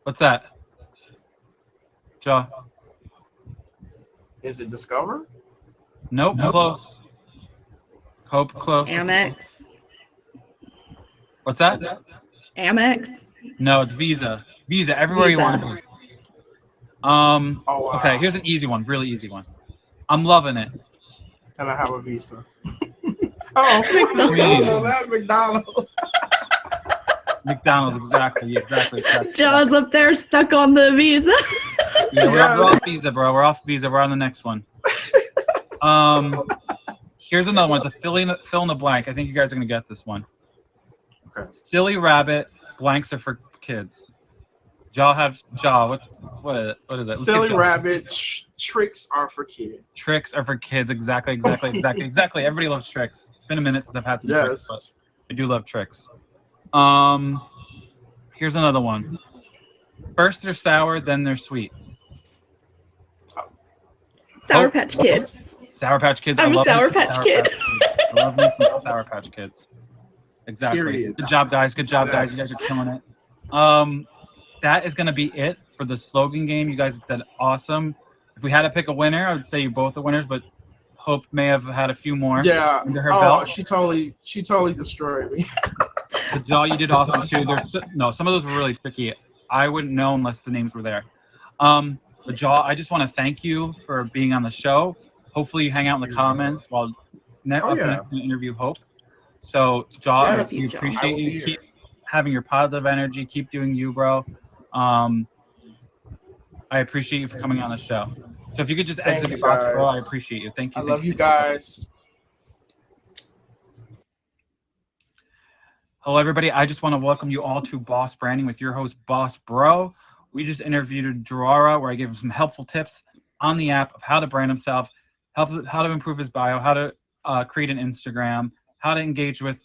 What's that? Joe? Is it Discover? Nope. Close. Hope close. Amex. What's that? Amex. No, it's Visa. Visa, everywhere you want to be. Oh, wow. Okay, here's an easy one, really easy one. I'm loving it. And I have a Visa. Oh, that's McDonald's. McDonald's, exactly. Jaws up there stuck on the Visa. Yeah, we're off Visa, bro. We're off Visa. We're on the next one. Here's another one. It's a fill in the blank. I think you guys are gonna get this one. Okay. Silly rabbit. Blanks are for kids. What is it? Let's Silly get Jaw. rabbit. Tricks are for kids. Tricks are for kids. Exactly. Everybody loves tricks. It's been a minute since I've had some tricks, but I do love tricks. Here's another one. First they're sour, then they're sweet. Sour Patch Kid. Sour Patch Kids. I'm I a love Sour me some Patch Kid. I love me some Sour Patch Kids. Exactly. Period. Good job, guys. You guys are killing it. That is going to be it for the slogan game. You guys did awesome. If we had to pick a winner, I would say you both are winners, but Hope may have had a few more Yeah. under her belt. She totally destroyed me. But Jaw, you did awesome too. Some of those were really tricky. I wouldn't know unless the names were there. But Jaw, I just want to thank you for being on the show. Hopefully you hang out in the comments while interview Hope. So Jaw, Yes. we appreciate you. Here. Keep having your positive energy. Keep doing you, bro. I appreciate you for coming on the show. So if you could just Thank exit you, your box, bro, I guys. appreciate you. Thank you. I love you guys. Hello, everybody. I just want to welcome you all to Boss Branding with your host, Boss Bro. We just interviewed Drawra, where I gave him some helpful tips on the app of how to brand himself, how to improve his bio, how to create an Instagram, how to engage with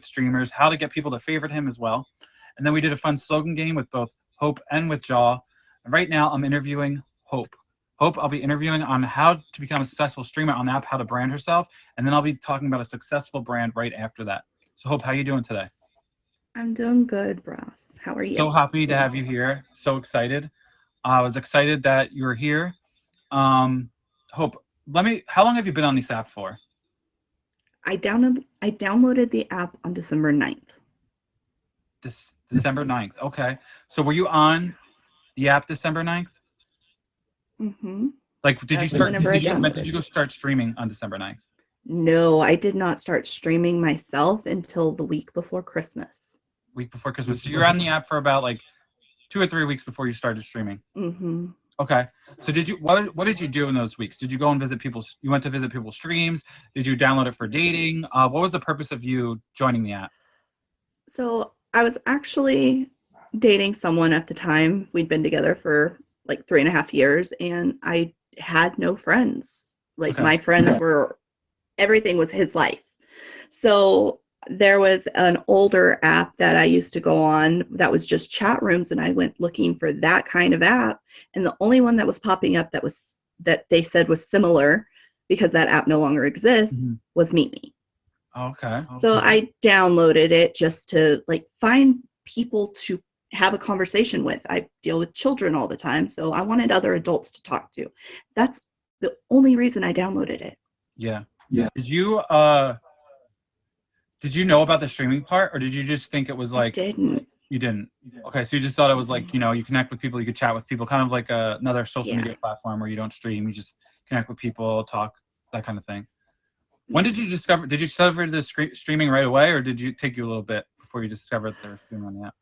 streamers, how to get people to favorite him as well. And then we did a fun slogan game with both Hope and with Jaw. And right now, I'm interviewing Hope. Hope, I'll be interviewing on how to become a successful streamer on the app, how to brand herself, and then I'll be talking about a successful brand right after that. So Hope, how are you doing today? I'm doing good, Ross. How are you? So happy to have you here. So excited. I was excited that you were here. Hope, how long have you been on this app for? I downloaded the app on December 9th. This December 9th. Okay. So were you on the app December 9th? Mm-hmm. Like, did you go start streaming on December 9th? No, I did not start streaming myself until the week before Christmas. Week before Christmas. So you're on the app for about like 2 or 3 weeks before you started streaming. Mm-hmm. Okay. So what did you do in those weeks? Did you go and you went to visit people's streams? Did you download it for dating? What was the purpose of you joining the app? So I was actually dating someone at the time. We'd been together for like 3.5 years, and I had no friends. Like, Okay. my friends were, everything was his life. So there was an older app that I used to go on that was just chat rooms, and I went looking for that kind of app, and the only one that was popping up that they said was similar, because that app no longer exists, was Meet Me. Okay. So I downloaded it just to like find people to have a conversation with. I deal with children all the time, so I wanted other adults to talk to. That's the only reason I downloaded it. Yeah. Did you know about the streaming part, or did you just think it was I like didn't. you didn't? Okay, so you just thought it was like, you know, you connect with people, you could chat with people, kind of like another social media platform where you don't stream, you just connect with people, talk, that kind of thing. When did you discover the streaming right away, or did it take you a little bit before you discovered there was streaming on the app?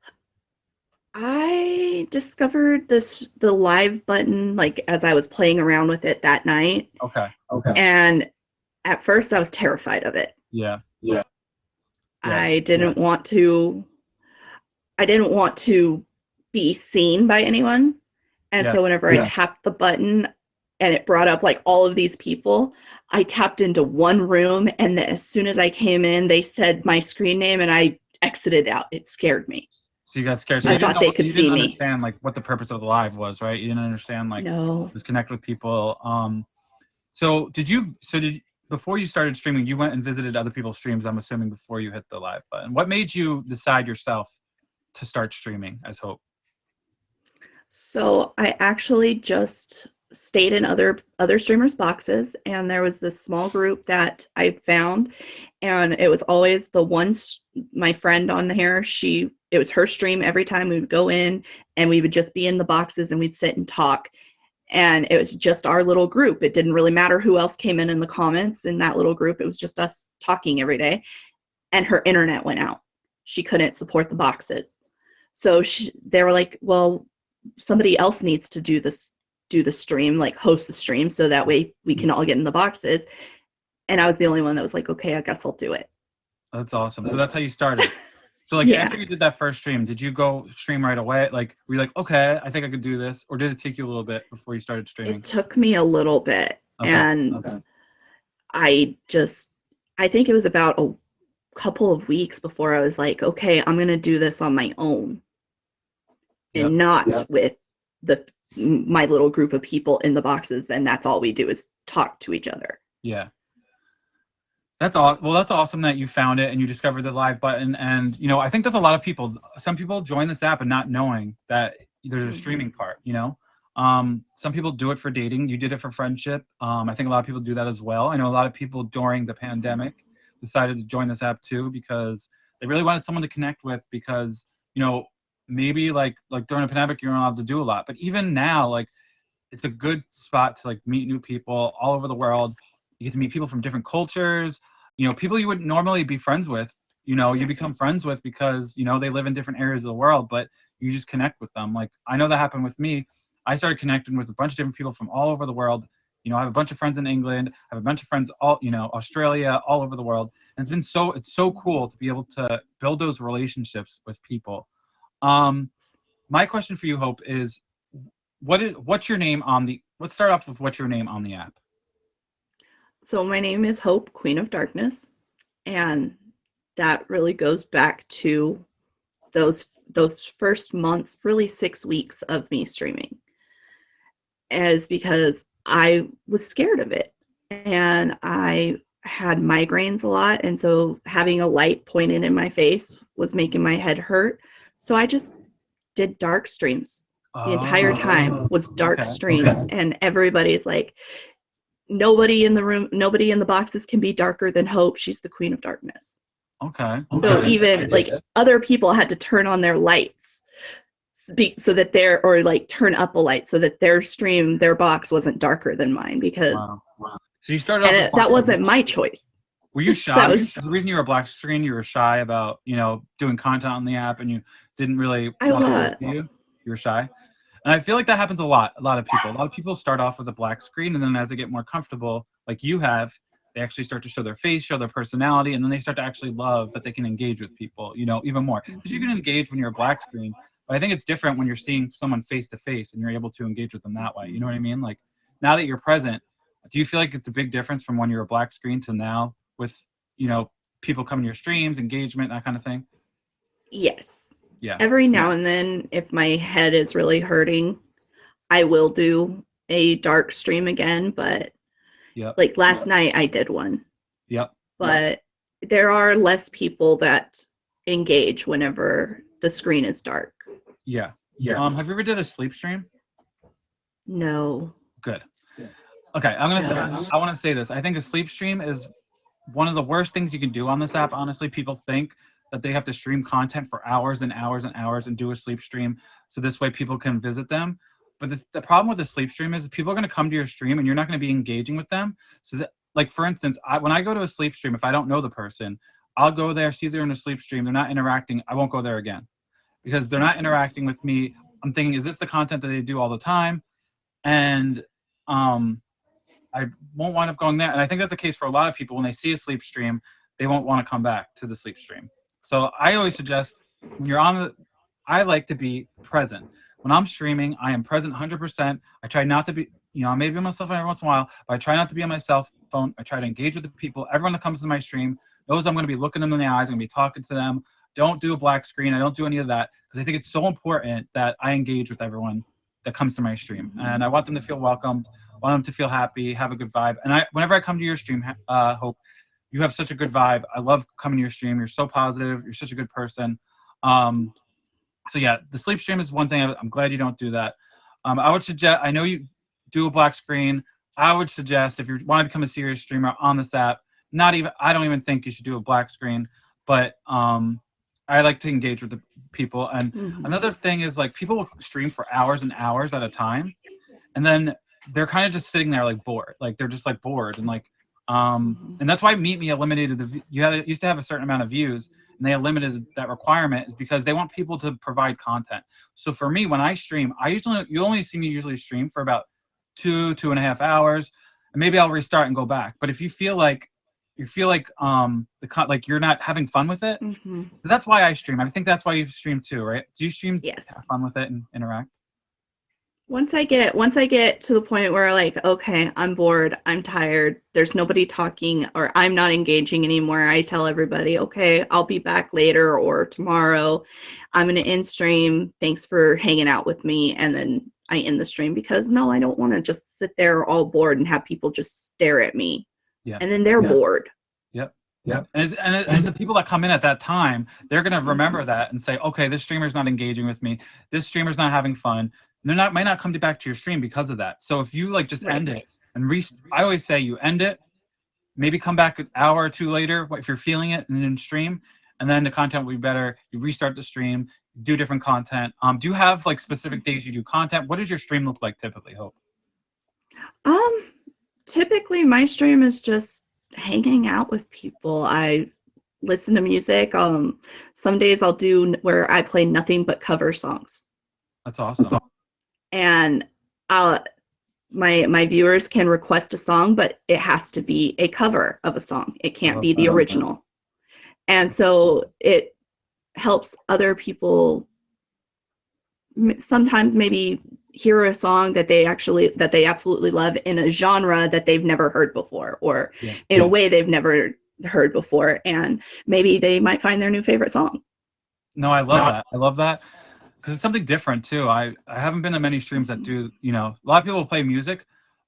I discovered the live button like as I was playing around with it that night. Okay. And at first I was terrified of it. Yeah. I didn't want to be seen by anyone. And so whenever I tapped the button and it brought up like all of these people, I tapped into one room, and then as soon as I came in, they said my screen name and I exited out. It scared me. So you got scared. So I thought they could see me. You didn't understand like what the purpose of the live was, right? You didn't understand like just connect with people. So before you started streaming, you went and visited other people's streams, I'm assuming, before you hit the live button. What made you decide yourself to start streaming as Hope? So I actually just stayed in other streamers' boxes, and there was this small group that I found, and it was always my friend on here. It was her stream every time we would go in, and we would just be in the boxes and we'd sit and talk. And it was just our little group. It didn't really matter who else came in the comments in that little group. It was just us talking every day. And her internet went out. She couldn't support the boxes. So they were like, well, somebody else needs to do the stream, like host the stream, so that way we can all get in the boxes. And I was the only one that was like, okay, I guess I'll do it. That's awesome. So that's how you started. So like after you did that first stream, did you go stream right away? Like were you like, okay, I think I could do this? Or did it take you a little bit before you started streaming? It took me a little bit. And I think it was about a couple of weeks before I was like, okay, I'm gonna do this on my own. And not with my little group of people in the boxes. Then that's all we do is talk to each other. Yeah. That's all. Well, that's awesome that you found it and you discovered the live button. And, you know, I think that's a lot of people. Some people join this app and not knowing that there's a streaming part, you know. Some people do it for dating. You did it for friendship. I think a lot of people do that as well. I know a lot of people during the pandemic decided to join this app too because they really wanted someone to connect with because, you know, maybe like during a pandemic, you're not allowed to do a lot. But even now, like, it's a good spot to like meet new people all over the world. You get to meet people from different cultures, you know, people you wouldn't normally be friends with, you know, you become friends with because, you know, they live in different areas of the world, but you just connect with them. Like, I know that happened with me. I started connecting with a bunch of different people from all over the world. You know, I have a bunch of friends in England. I have a bunch of friends all, you know, Australia, all over the world. And it's so cool to be able to build those relationships with people. My question for you, Hope, is what's your name let's start off with what's your name on the app. So my name is Hope, Queen of Darkness, and that really goes back to those first months, really 6 weeks of me streaming, as because I was scared of it, and I had migraines a lot, and so having a light pointed in my face was making my head hurt. So I just did dark streams. The entire time was dark streams, and everybody's like, nobody in the room, nobody in the boxes can be darker than Hope. She's the Queen of Darkness. Okay. So even like other people had to turn on their lights so that turn up a light so that their box wasn't darker than mine because. Wow. So you started off that wasn't my choice. Were you shy? The reason you were a black screen, you were shy about, you know, doing content on the app and you didn't really want to you were shy. And I feel like that happens a lot of people. A lot of people start off with a black screen, and then as they get more comfortable, like you have, they actually start to show their face, show their personality, and then they start to actually love that they can engage with people, you know, even more. Because you can engage when you're a black screen, But I think it's different when you're seeing someone face to face and you're able to engage with them that way. You know what I mean? Like now that you're present, do you feel like it's a big difference from when you're a black screen to now with, people coming to your streams, engagement, that kind of thing? Yes. Yeah. Every now and then, if my head is really hurting, I will do a dark stream again. But Yep. like last night, I did one. Yep. But there are less people that engage whenever the screen is dark. Yeah. Have you ever did a sleep stream? No. Good. Okay, I want to say this. I think a sleep stream is one of the worst things you can do on this app. Honestly, people think that they have to stream content for hours and hours and hours and do a sleep stream so this way people can visit them. But the problem with a sleep stream is people are going to come to your stream and you're not going to be engaging with them. So that, like, for instance, when I go to a sleep stream, if I don't know the person, I'll go there, see they're in a sleep stream, they're not interacting, I won't go there again because they're not interacting with me. I'm thinking, is this the content that they do all the time? And I won't wind up going there. And I think that's the case for a lot of people. When they see a sleep stream, they won't want to come back to the sleep stream. So I always suggest when you're I like to be present. When I'm streaming, I am present 100%. I try not to be, I may be on myself every once in a while, but I try not to be on my cell phone. I try to engage with the people. Everyone that comes to my stream knows I'm going to be looking them in the eyes. I'm going to be talking to them. Don't do a black screen. I don't do any of that because I think it's so important that I engage with everyone that comes to my stream. And I want them to feel welcomed. Want them to feel happy, have a good vibe. And whenever I come to your stream, Hope, you have such a good vibe. I love coming to your stream. You're so positive. You're such a good person. So yeah, the sleep stream is one thing. I'm glad you don't do that. I would suggest, I know you do a black screen. I would suggest if you want to become a serious streamer on this app, I don't even think you should do a black screen, but I like to engage with the people. And another thing is like people will stream for hours and hours at a time. And then they're kind of just sitting there like bored, like they're just like bored and like, and that's why Meet Me eliminated used to have a certain amount of views and they eliminated that requirement is because they want people to provide content. So for me, when I stream, you only see me usually stream for about 2.5 hours, and maybe I'll restart and go back. But if you feel like like you're not having fun with it, because that's why I stream. I think that's why you stream too, right? Do you stream? Yes. Have fun with it and interact? Once I get to the point where like, okay, I'm bored, I'm tired, there's nobody talking, or I'm not engaging anymore, I tell everybody, okay, I'll be back later or tomorrow. I'm going to end stream. Thanks for hanging out with me. And then I end the stream because no, I don't want to just sit there all bored and have people just stare at me. Yeah. And then they're bored. Yep. And as the people that come in at that time, they're going to remember that and say, okay, this streamer's not engaging with me. This streamer's not having fun. Might not come back to your stream because of that. So if you like just end it and I always say you end it, maybe come back an hour or two later if you're feeling it and then stream, and then the content will be better. You restart the stream, do different content. Do you have like specific days you do content? What does your stream look like typically, Hope? Typically my stream is just hanging out with people. I listen to music. Some days I'll do where I play nothing but cover songs. That's awesome. And my viewers can request a song, but it has to be a cover of a song. It can't be the original. And so it helps other people sometimes maybe hear a song that they absolutely love in a genre that they've never heard before, or in a way they've never heard before, and maybe they might find their new favorite song. No, I love that. I love that. Because it's something different too. I haven't been to many streams that do, a lot of people play music,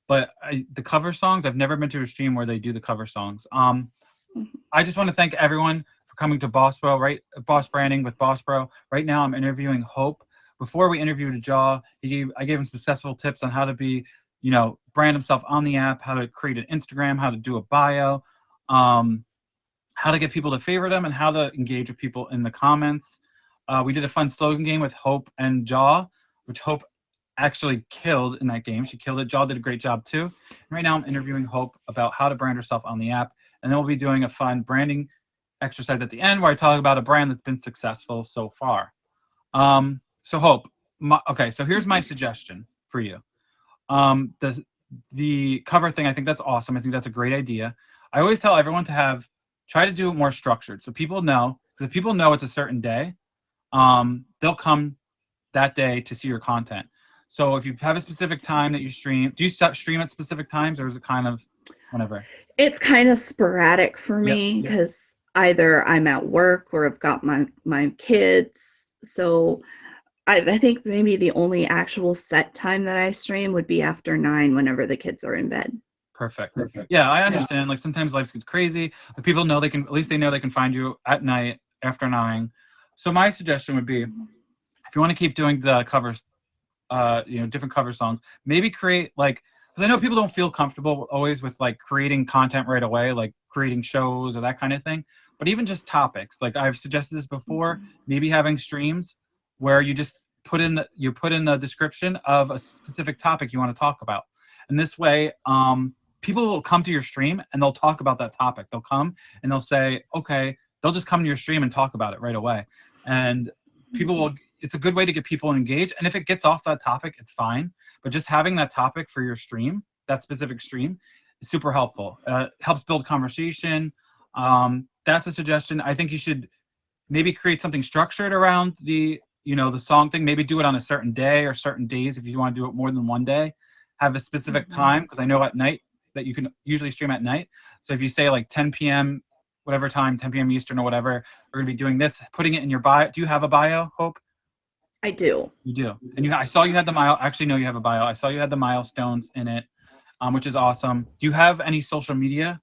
but the cover songs, I've never been to a stream where they do the cover songs. I just want to thank everyone for coming to Boss Bro, right? Boss Branding with Boss Bro. Right now I'm interviewing Hope. Before we interviewed Jaw, I gave him successful tips on how to be, brand himself on the app, how to create an Instagram, how to do a bio, how to get people to favorite him, and how to engage with people in the comments. We did a fun slogan game with Hope and Jaw, which Hope actually killed in that game. She killed it. Jaw did a great job too. And right now I'm interviewing Hope about how to brand herself on the app. And then we'll be doing a fun branding exercise at the end where I talk about a brand that's been successful so far. So Hope, so here's my suggestion for you. The cover thing, I think that's awesome. I think that's a great idea. I always tell everyone to try to do it more structured so people know, because if people know it's a certain day, they'll come that day to see your content. So if you have a specific time that you stream, do you stream at specific times, or is it kind of whenever? It's kind of sporadic for Yep. me because either I'm at work or I've got my kids. So I think maybe the only actual set time that I stream would be after 9 whenever the kids are in bed. Perfect. Yeah, I understand. Like sometimes life gets crazy, but people know they can, at least they know they can find you at night after 9. So my suggestion would be, if you want to keep doing the covers, different cover songs, maybe create like, because I know people don't feel comfortable always with like creating content right away, like creating shows or that kind of thing. But even just topics, like I've suggested this before, maybe having streams where you just put in the description of a specific topic you want to talk about, and this way, people will come to your stream and they'll talk about that topic. They'll come and they'll say, okay, they'll just come to your stream and talk about it right away. And people will, it's a good way to get people engaged. And if it gets off that topic, it's fine. But just having that topic for your stream, that specific stream, is super helpful. Helps build conversation. That's a suggestion. I think you should maybe create something structured around the song thing. Maybe do it on a certain day or certain days if you want to do it more than one day. Have a specific time, because I know at night that you can usually stream at night. So if you say like 10 p.m., whatever time, 10 p.m. Eastern or whatever, we're going to be doing this, putting it in your bio. Do you have a bio, Hope? I do. You do. And I saw you had the actually, no, you have a bio. I saw you had the milestones in it, which is awesome. Do you have any social media?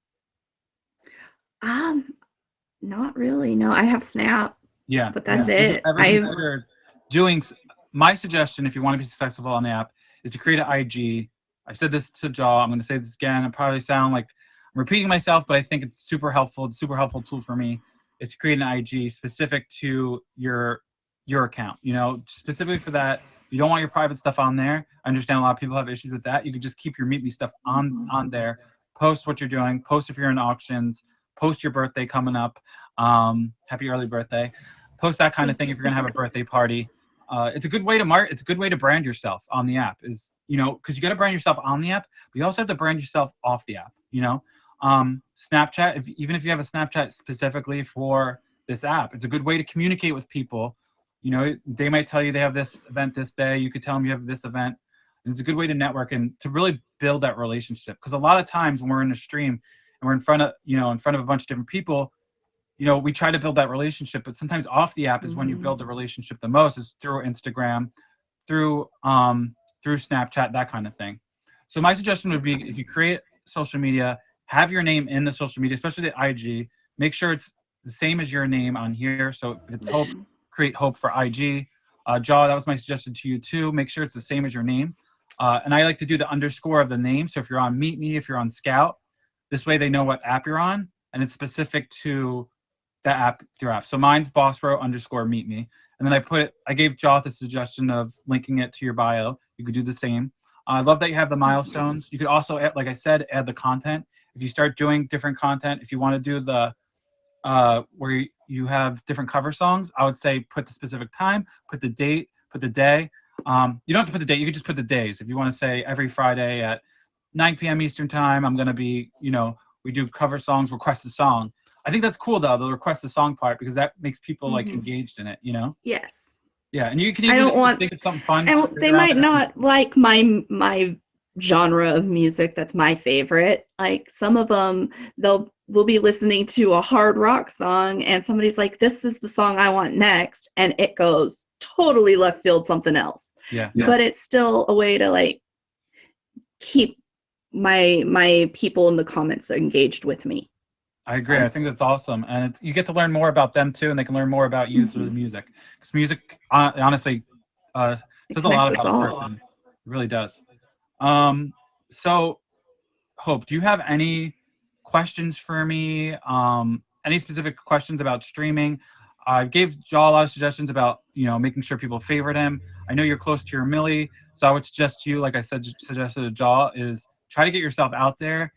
Not really. No, I have Snap. Yeah. But that's it. My suggestion, if you want to be successful on the app, is to create an IG. I said this to Jaw. I'm going to say this again. I probably sound like I'm repeating myself, but I think it's super helpful. It's a super helpful tool for me, is to create an IG specific to your account. Specifically for that. You don't want your private stuff on there. I understand a lot of people have issues with that. You could just keep your Meet Me stuff on there. Post what you're doing. Post if you're in auctions. Post your birthday coming up. Happy early birthday. Post that kind of thing if you're going to have a birthday party. It's a good way to it's a good way to brand yourself on the app, is, because you got to brand yourself on the app, but you also have to brand yourself off the app, Snapchat, even if you have a Snapchat specifically for this app, it's a good way to communicate with people. They might tell you they have this event this day. You could tell them you have this event. And it's a good way to network and to really build that relationship. Because a lot of times when we're in a stream and we're in front of a bunch of different people, we try to build that relationship, but sometimes off the app is when you build the relationship the most, is through Instagram, through Snapchat, that kind of thing. So my suggestion would be, if you create social media, have your name in the social media, especially the IG. Make sure it's the same as your name on here. So if it's Hope, create Hope for IG. Jaw, that was my suggestion to you too. Make sure it's the same as your name. And I like to do the underscore of the name. So if you're on Meet Me, if you're on Scout, this way they know what app you're on, and it's specific to that app, your app. So mine's bossbro_meet me. And then I gave Jaw the suggestion of linking it to your bio. You could do the same. I love that you have the milestones. You could also, like I said, add the content. If you start doing different content, if you want to do the where you have different cover songs, I would say put the specific time, put the date, put the day. You don't have to put the date. You could just put the days. If you want to say every Friday at 9 p.m. Eastern time, I'm going to be, we do cover songs, request a song. I think that's cool though, the request a song part, because that makes people like engaged in it, Yes. Yeah, and you can even think it's something fun. And they might not like my genre of music that's my favorite. Like some of them, we'll be listening to a hard rock song and somebody's like, this is the song I want next, and it goes totally left field, something else. Yeah. But it's still a way to like keep my people in the comments engaged with me. I agree. I think that's awesome, and you get to learn more about them too, and they can learn more about you through the music. Because music, honestly, says a lot about a person. It really does. So, Hope, do you have any questions for me? Any specific questions about streaming? I gave Jaw a lot of suggestions about making sure people favorite him. I know you're close to your Millie, so I would suggest you, like I said, suggested to Jaw, is try to get yourself out there.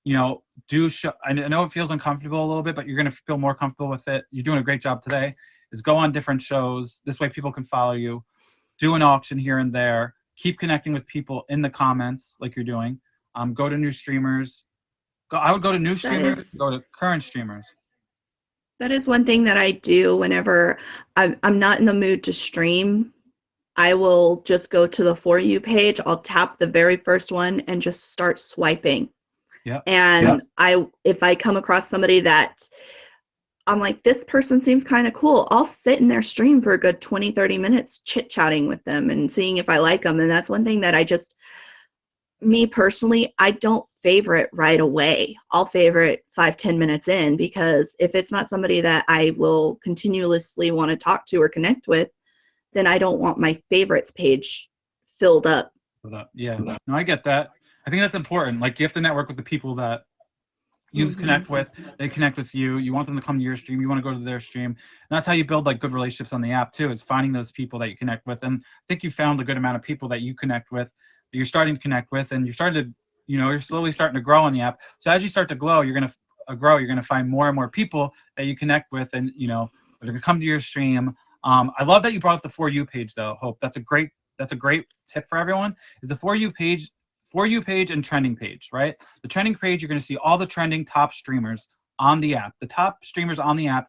I know it feels uncomfortable a little bit, but you're going to feel more comfortable with it. You're doing a great job today. Is go on different shows. This way people can follow you. Do an auction here and there. Keep connecting with people in the comments like you're doing. Go to new streamers. I would go to new streamers, go to current streamers. That is one thing that I do whenever I'm not in the mood to stream. I will just go to the For You page. I'll tap the very first one and just start swiping. Yeah. And if I come across somebody that I'm like, this person seems kind of cool, I'll sit in their stream for a good 20, 30 minutes chit-chatting with them and seeing if I like them. And that's one thing that me personally, I don't favorite right away. I'll favorite 5-10 minutes in, because if it's not somebody that I will continuously want to talk to or connect with, then I don't want my favorites page filled up. Yeah, no, I get that. I think that's important. Like, you have to network with the people that you connect with. They connect with you. You want them to come to your stream. You want to go to their stream. And that's how you build like good relationships on the app too, is finding those people that you connect with. And I think you found a good amount of people that you connect with, that you're starting to connect with, and you're starting to, you're slowly starting to grow on the app. So as you start to grow, you're going to find more and more people that you connect with, and, they're going to come to your stream. I love that you brought up the For You page though, Hope. That's a great tip for everyone, is the For You page and trending page, right? The trending page, you're going to see all the trending top streamers on the app. The top streamers on the app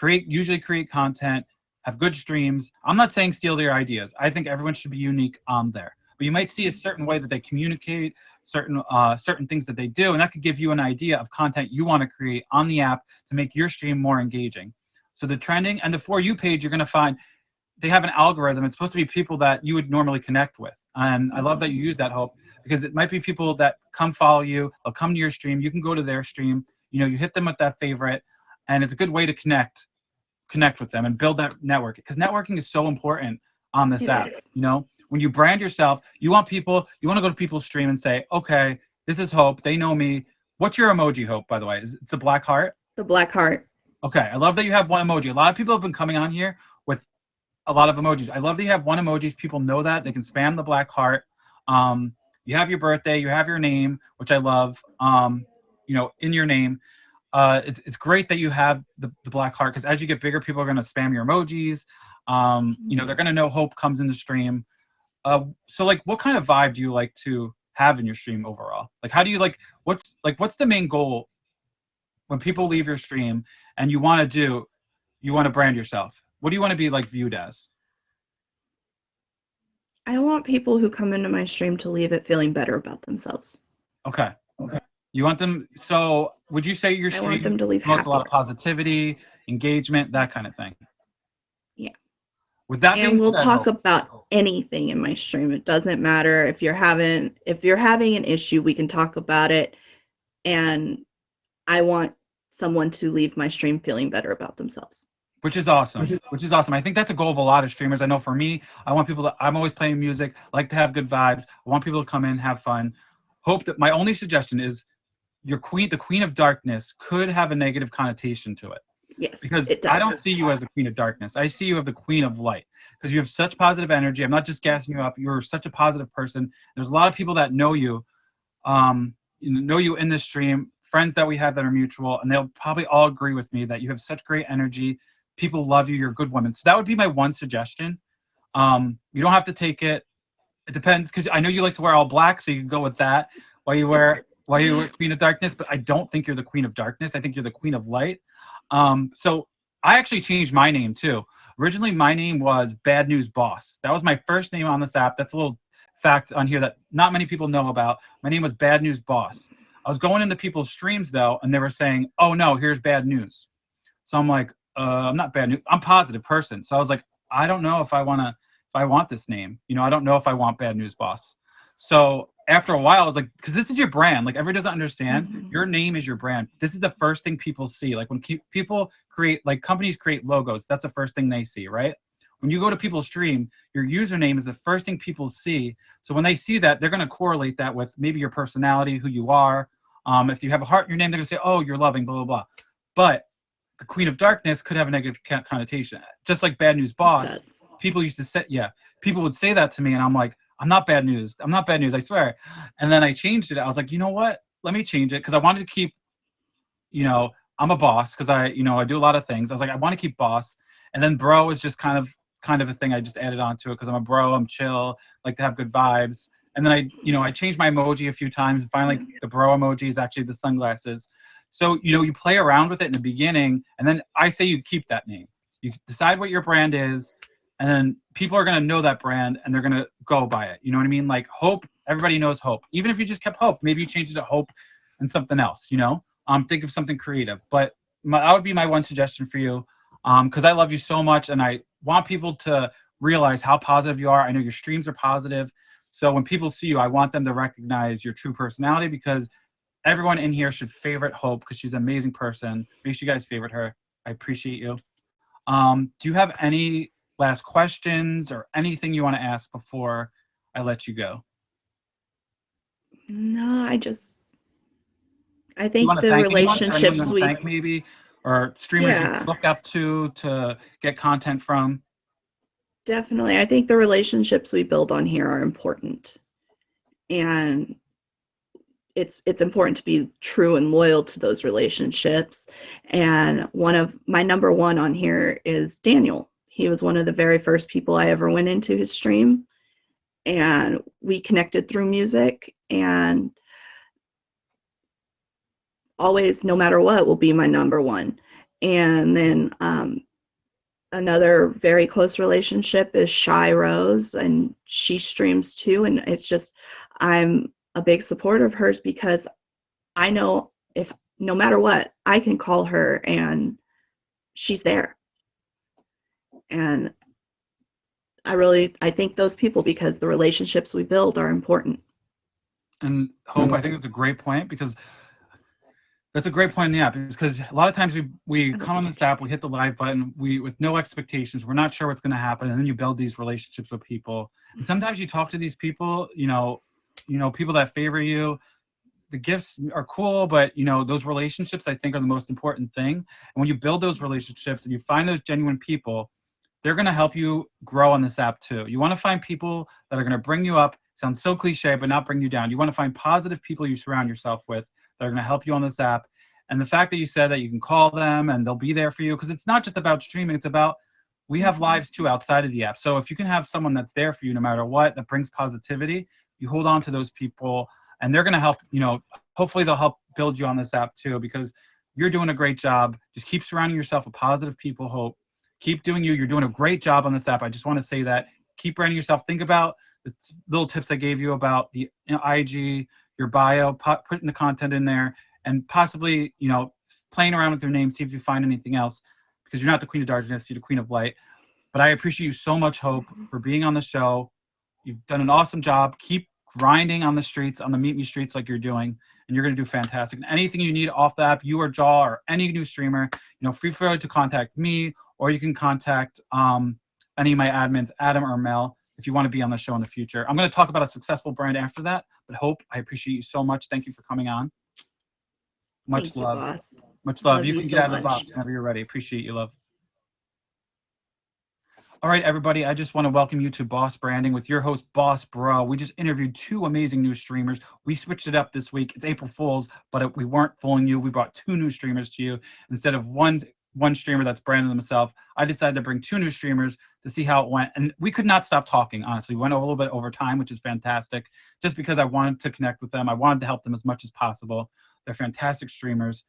usually create content, have good streams. I'm not saying steal their ideas. I think everyone should be unique on there. But you might see a certain way that they communicate, certain things that they do, and that could give you an idea of content you want to create on the app to make your stream more engaging. So the trending and the For You page, you're going to find they have an algorithm. It's supposed to be people that you would normally connect with. And I love that you use that, Hope, because it might be people that come follow you, they'll come to your stream, you can go to their stream, you hit them with that favorite, and it's a good way to connect with them and build that network, because networking is so important on this app. When you brand yourself, you want to go to people's stream and say, okay, this is Hope, they know me. What's your emoji, Hope, by the way? It's a black heart? The black heart. Okay, I love that you have one emoji. A lot of people have been coming on here with a lot of emojis. I love that you have one emoji. People know that. They can spam the black heart. You have your birthday. You have your name, which I love, in your name. It's great that you have the black heart, because as you get bigger, people are going to spam your emojis. They're going to know Hope comes in the stream. So, like, what kind of vibe do you like to have in your stream overall? Like, how do you what's the main goal when people leave your stream and you want to brand yourself? What do you want to be viewed as? I want people who come into my stream to leave it feeling better about themselves. Okay. You want them, so would you say your stream I want them to leave promotes happier. a lot of positivity, engagement, that kind of thing? Yeah. With that and we'll talk about anything in my stream. It doesn't matter if you're having an issue, we can talk about it. And I want someone to leave my stream feeling better about themselves. Which is awesome. I think that's a goal of a lot of streamers. I know for me, I'm always playing music, like to have good vibes. I want people to come in, have fun. Hope that my only suggestion is the Queen of Darkness could have a negative connotation to it. Yes, because it does. I don't see you as the Queen of Darkness. I see you as the Queen of Light, because you have such positive energy. I'm not just gassing you up. You're such a positive person. There's a lot of people that know you in this stream, friends that we have that are mutual, and they'll probably all agree with me that you have such great energy. People love you. You're a good woman. So that would be my one suggestion. You don't have to take it. It depends, because I know you like to wear all black, so you can go with that while you wear Queen of Darkness. But I don't think you're the Queen of Darkness. I think you're the Queen of Light. So I actually changed my name too. Originally, my name was Bad News Boss. That was my first name on this app. That's a little fact on here that not many people know about. My name was Bad News Boss. I was going into people's streams though, and they were saying, "Oh no, here's bad news." So I'm like, I'm not bad news. I'm a positive person. So I was like, I don't know if I want this name. I don't know if I want Bad News Boss. So after a while, I was like, because this is your brand. Like, everybody doesn't understand. Your name is your brand. This is the first thing people see. Like, when people create, companies create logos, that's the first thing they see, right? When you go to people's stream, your username is the first thing people see. So when they see that, they're going to correlate that with maybe your personality, who you are. If you have a heart in your name, they're going to say, oh, you're loving, blah, blah, blah. But the Queen of Darkness could have a negative connotation. Just like Bad News Boss, people used to say, people would say that to me, and I'm like, I'm not bad news. I'm not bad news, I swear. And then I changed it. I was like, you know what? Let me change it, because I wanted to keep, I'm a boss, because I do a lot of things. I was like, I want to keep boss. And then bro is just kind of a thing I just added on to it, because I'm a bro, I'm chill, like to have good vibes. And then I changed my emoji a few times, and finally the bro emoji is actually the sunglasses. So, you play around with it in the beginning, and then I say you keep that name. You decide what your brand is, and then people are going to know that brand and they're going to go buy it. You know what I mean? Like Hope, everybody knows Hope. Even if you just kept Hope, maybe you changed it to Hope and something else, you know? Think of something creative. But that would be my one suggestion for you, because I love you so much and I want people to realize how positive you are. I know your streams are positive. So when people see you, I want them to recognize your true personality, because everyone in here should favorite Hope because she's an amazing person. Make sure you guys favorite her. I appreciate you. Do you have any last questions or anything you want to ask before I let you go? No, I Do you think want to the thank anyone? Or anyone you relationships want to we, thank maybe? Or streamers you yeah, look up to get content from? definitely. I think the relationships we build on here are important. And it's important to be true and loyal to those relationships. And one of my number one on here is Daniel. He was one of the very first people I ever went into his stream, and we connected through music, and always, no matter what, will be my number one. And then another very close relationship is Shy Rose, and she streams too. And it's just, I'm a big supporter of hers because I know if no matter what, I can call her and she's there. And I think those people, because the relationships we build are important. And Hope, I think that's a great point, because that's a great point in the app, because a lot of times we come on this app, we hit the live button, we with no expectations, we're not sure what's going to happen, and then you build these relationships with people. And sometimes you talk to these people, people that favor you. The gifts are cool, but those relationships I think are the most important thing. And when you build those relationships and you find those genuine people, they're going to help you grow on this app too. You want to find people that are going to bring you up. Sounds so cliche, but not bring you down. You want to find positive people you surround yourself with that are going to help you on this app. And the fact that you said that you can call them and they'll be there for you, because it's not just about streaming, it's about, we have lives too outside of the app. So if you can have someone that's there for you no matter what, that brings positivity, you hold on to those people, and they're going to help, hopefully they'll help build you on this app too, because you're doing a great job. Just keep surrounding yourself with positive people, Hope. Keep doing you. You're doing a great job on this app. I just want to say that. Keep branding yourself. Think about the little tips I gave you about the IG, your bio, putting the content in there, and possibly, playing around with your name, see if you find anything else, because you're not the Queen of Darkness, you're the Queen of Light. But I appreciate you so much, Hope, for being on the show. You've done an awesome job. Keep grinding on the streets, on the Meet Me streets like you're doing, and you're going to do fantastic. And anything you need off the app, you or Jaw or any new streamer, feel free to contact me, or you can contact any of my admins, Adam or Mel, if you want to be on the show in the future. I'm going to talk about a successful brand after that, but Hope, I appreciate you so much. Thank you for coming on. Much Thank you, love. boss. Much love. Love You you can so get out of the much. box whenever you're ready. Appreciate you, love. All right, everybody, I just want to welcome you to Boss Branding with your host, Boss Bro. We just interviewed two amazing new streamers. We switched it up this week. It's April Fool's, but we weren't fooling you. We brought two new streamers to you instead of one streamer that's branding themselves. I decided to bring two new streamers to see how it went. And we could not stop talking, honestly. We went a little bit over time, which is fantastic, just because I wanted to connect with them. I wanted to help them as much as possible. They're fantastic streamers.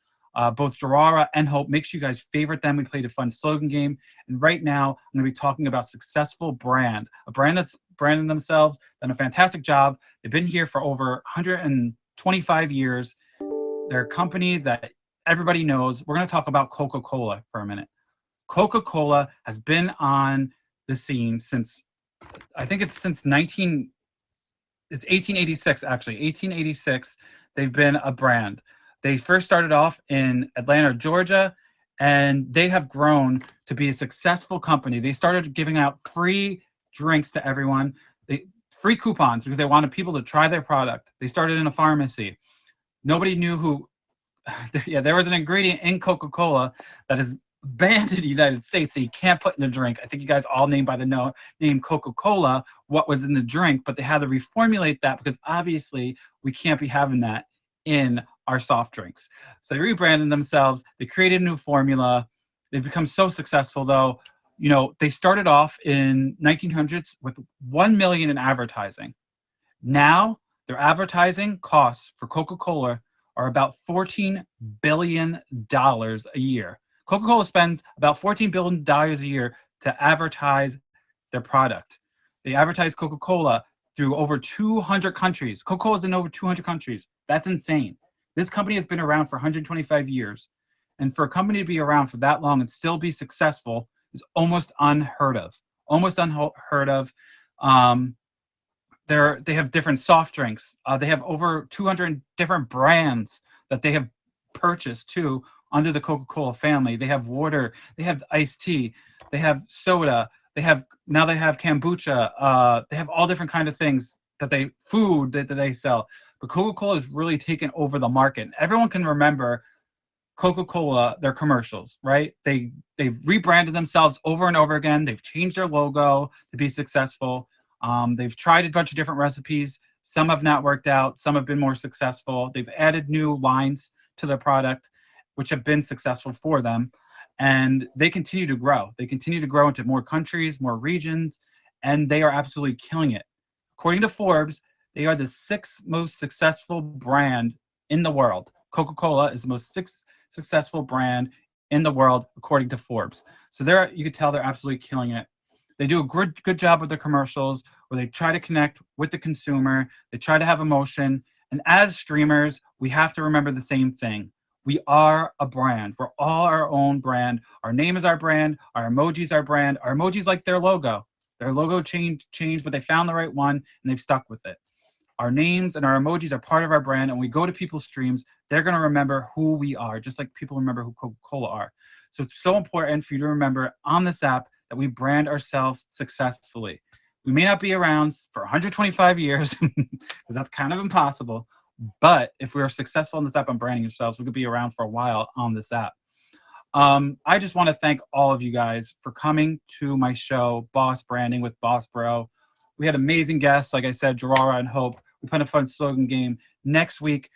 Both Gerara and Hope, make sure you guys favorite them. We played a fun slogan game. And right now, I'm going to be talking about successful brand, a brand that's branding themselves, done a fantastic job. They've been here for over 125 years. They're a company that everybody knows. We're going to talk about Coca-Cola for a minute. Coca-Cola has been on the scene since, I think it's since 1886, actually. 1886, they've been a brand. They first started off in Atlanta, Georgia, and they have grown to be a successful company. They started giving out free drinks to everyone, free coupons, because they wanted people to try their product. They started in a pharmacy. Nobody knew who, there was an ingredient in Coca-Cola that is banned in the United States, so you can't put in a drink. I think you guys all named by the name Coca-Cola what was in the drink, but they had to reformulate that because obviously we can't be having that in our soft drinks. So they rebranded themselves. They created a new formula. They've become so successful, though. They started off in 1900s with $1 million in advertising. Now their advertising costs for Coca-Cola are about $14 billion a year. Coca-Cola spends about $14 billion a year to advertise their product. They advertise Coca-Cola through over 200 countries. Coca-Cola is in over 200 countries. That's insane. This company has been around for 125 years. And for a company to be around for that long and still be successful is almost unheard of. Almost unheard of. They have different soft drinks. They have over 200 different brands that they have purchased too under the Coca-Cola family. They have water. They have iced tea. They have soda. They have kombucha. They have all different kind of things that they sell. But Coca-Cola has really taken over the market. Everyone can remember Coca-Cola, their commercials, right? They've rebranded themselves over and over again. They've changed their logo to be successful. They've tried a bunch of different recipes. Some have not worked out. Some have been more successful. They've added new lines to their product, which have been successful for them. And they continue to grow. They continue to grow into more countries, more regions, and they are absolutely killing it. According to Forbes, they are the 6th most successful brand in the world. Coca-Cola is the most successful brand in the world, according to Forbes. So you could tell they're absolutely killing it. They do a good job with their commercials where they try to connect with the consumer. They try to have emotion. And as streamers, we have to remember the same thing. We are a brand. We're all our own brand. Our name is our brand. Our emoji's our brand. Our emoji's like their logo. Their logo changed, but they found the right one and they've stuck with it. Our names and our emojis are part of our brand. And when we go to people's streams, they're going to remember who we are, just like people remember who Coca-Cola are. So it's so important for you to remember on this app that we brand ourselves successfully. We may not be around for 125 years because that's kind of impossible. But if we are successful in this app on branding ourselves, we could be around for a while on this app. I just want to thank all of you guys for coming to my show, Boss Branding with Boss Bro. We had amazing guests, like I said, Gerara and Hope. We put a fun slogan game. Next week,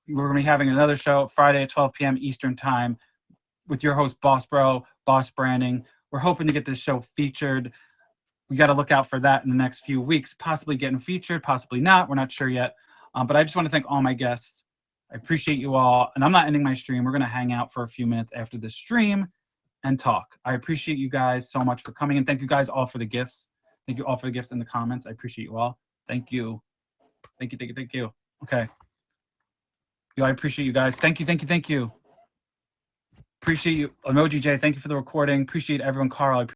we're going to be having another show Friday at 12 p.m. Eastern Time with your host, Boss Bro, Boss Branding. We're hoping to get this show featured. We got to look out for that in the next few weeks, possibly getting featured, possibly not. We're not sure yet. But I just want to thank all my guests. I appreciate you all. And I'm not ending my stream. We're going to hang out for a few minutes after the stream and talk. I appreciate you guys so much for coming. And thank you guys all for the gifts. Thank you all for the gifts in the comments. I appreciate you all. Thank you. Thank you, thank you, thank you. Okay. I appreciate you guys. Thank you, thank you, thank you. Appreciate you. Emoji J, thank you for the recording. Appreciate everyone. Carl,